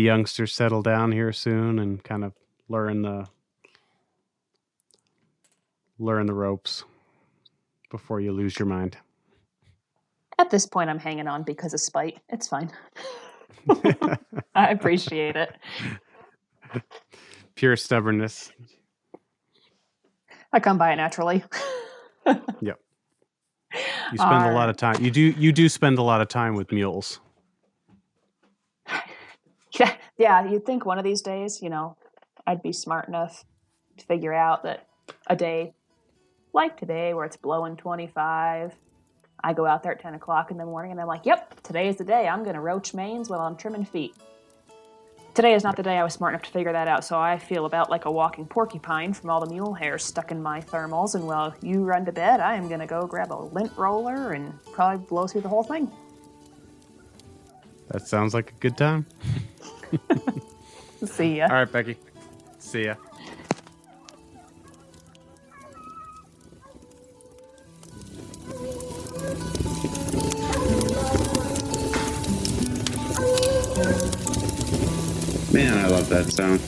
youngsters settle down here soon and kind of learn the ropes before you lose your mind.
At this point, I'm hanging on because of spite. It's fine. I appreciate it.
Pure stubbornness.
I come by it naturally.
Yep. You spend a lot of time. You do spend a lot of time with mules.
Yeah, you'd think one of these days, I'd be smart enough to figure out that a day like today, where it's blowing 25, I go out there at 10 o'clock in the morning and I'm like, yep, today is the day I'm going to roach manes while I'm trimming feet. Today is not the day I was smart enough to figure that out, so I feel about like a walking porcupine from all the mule hairs stuck in my thermals, and while you run to bed, I am going to go grab a lint roller and probably blow through the whole thing.
That sounds like a good time.
See ya.
All right, Becky. See ya. Man, I love that sound.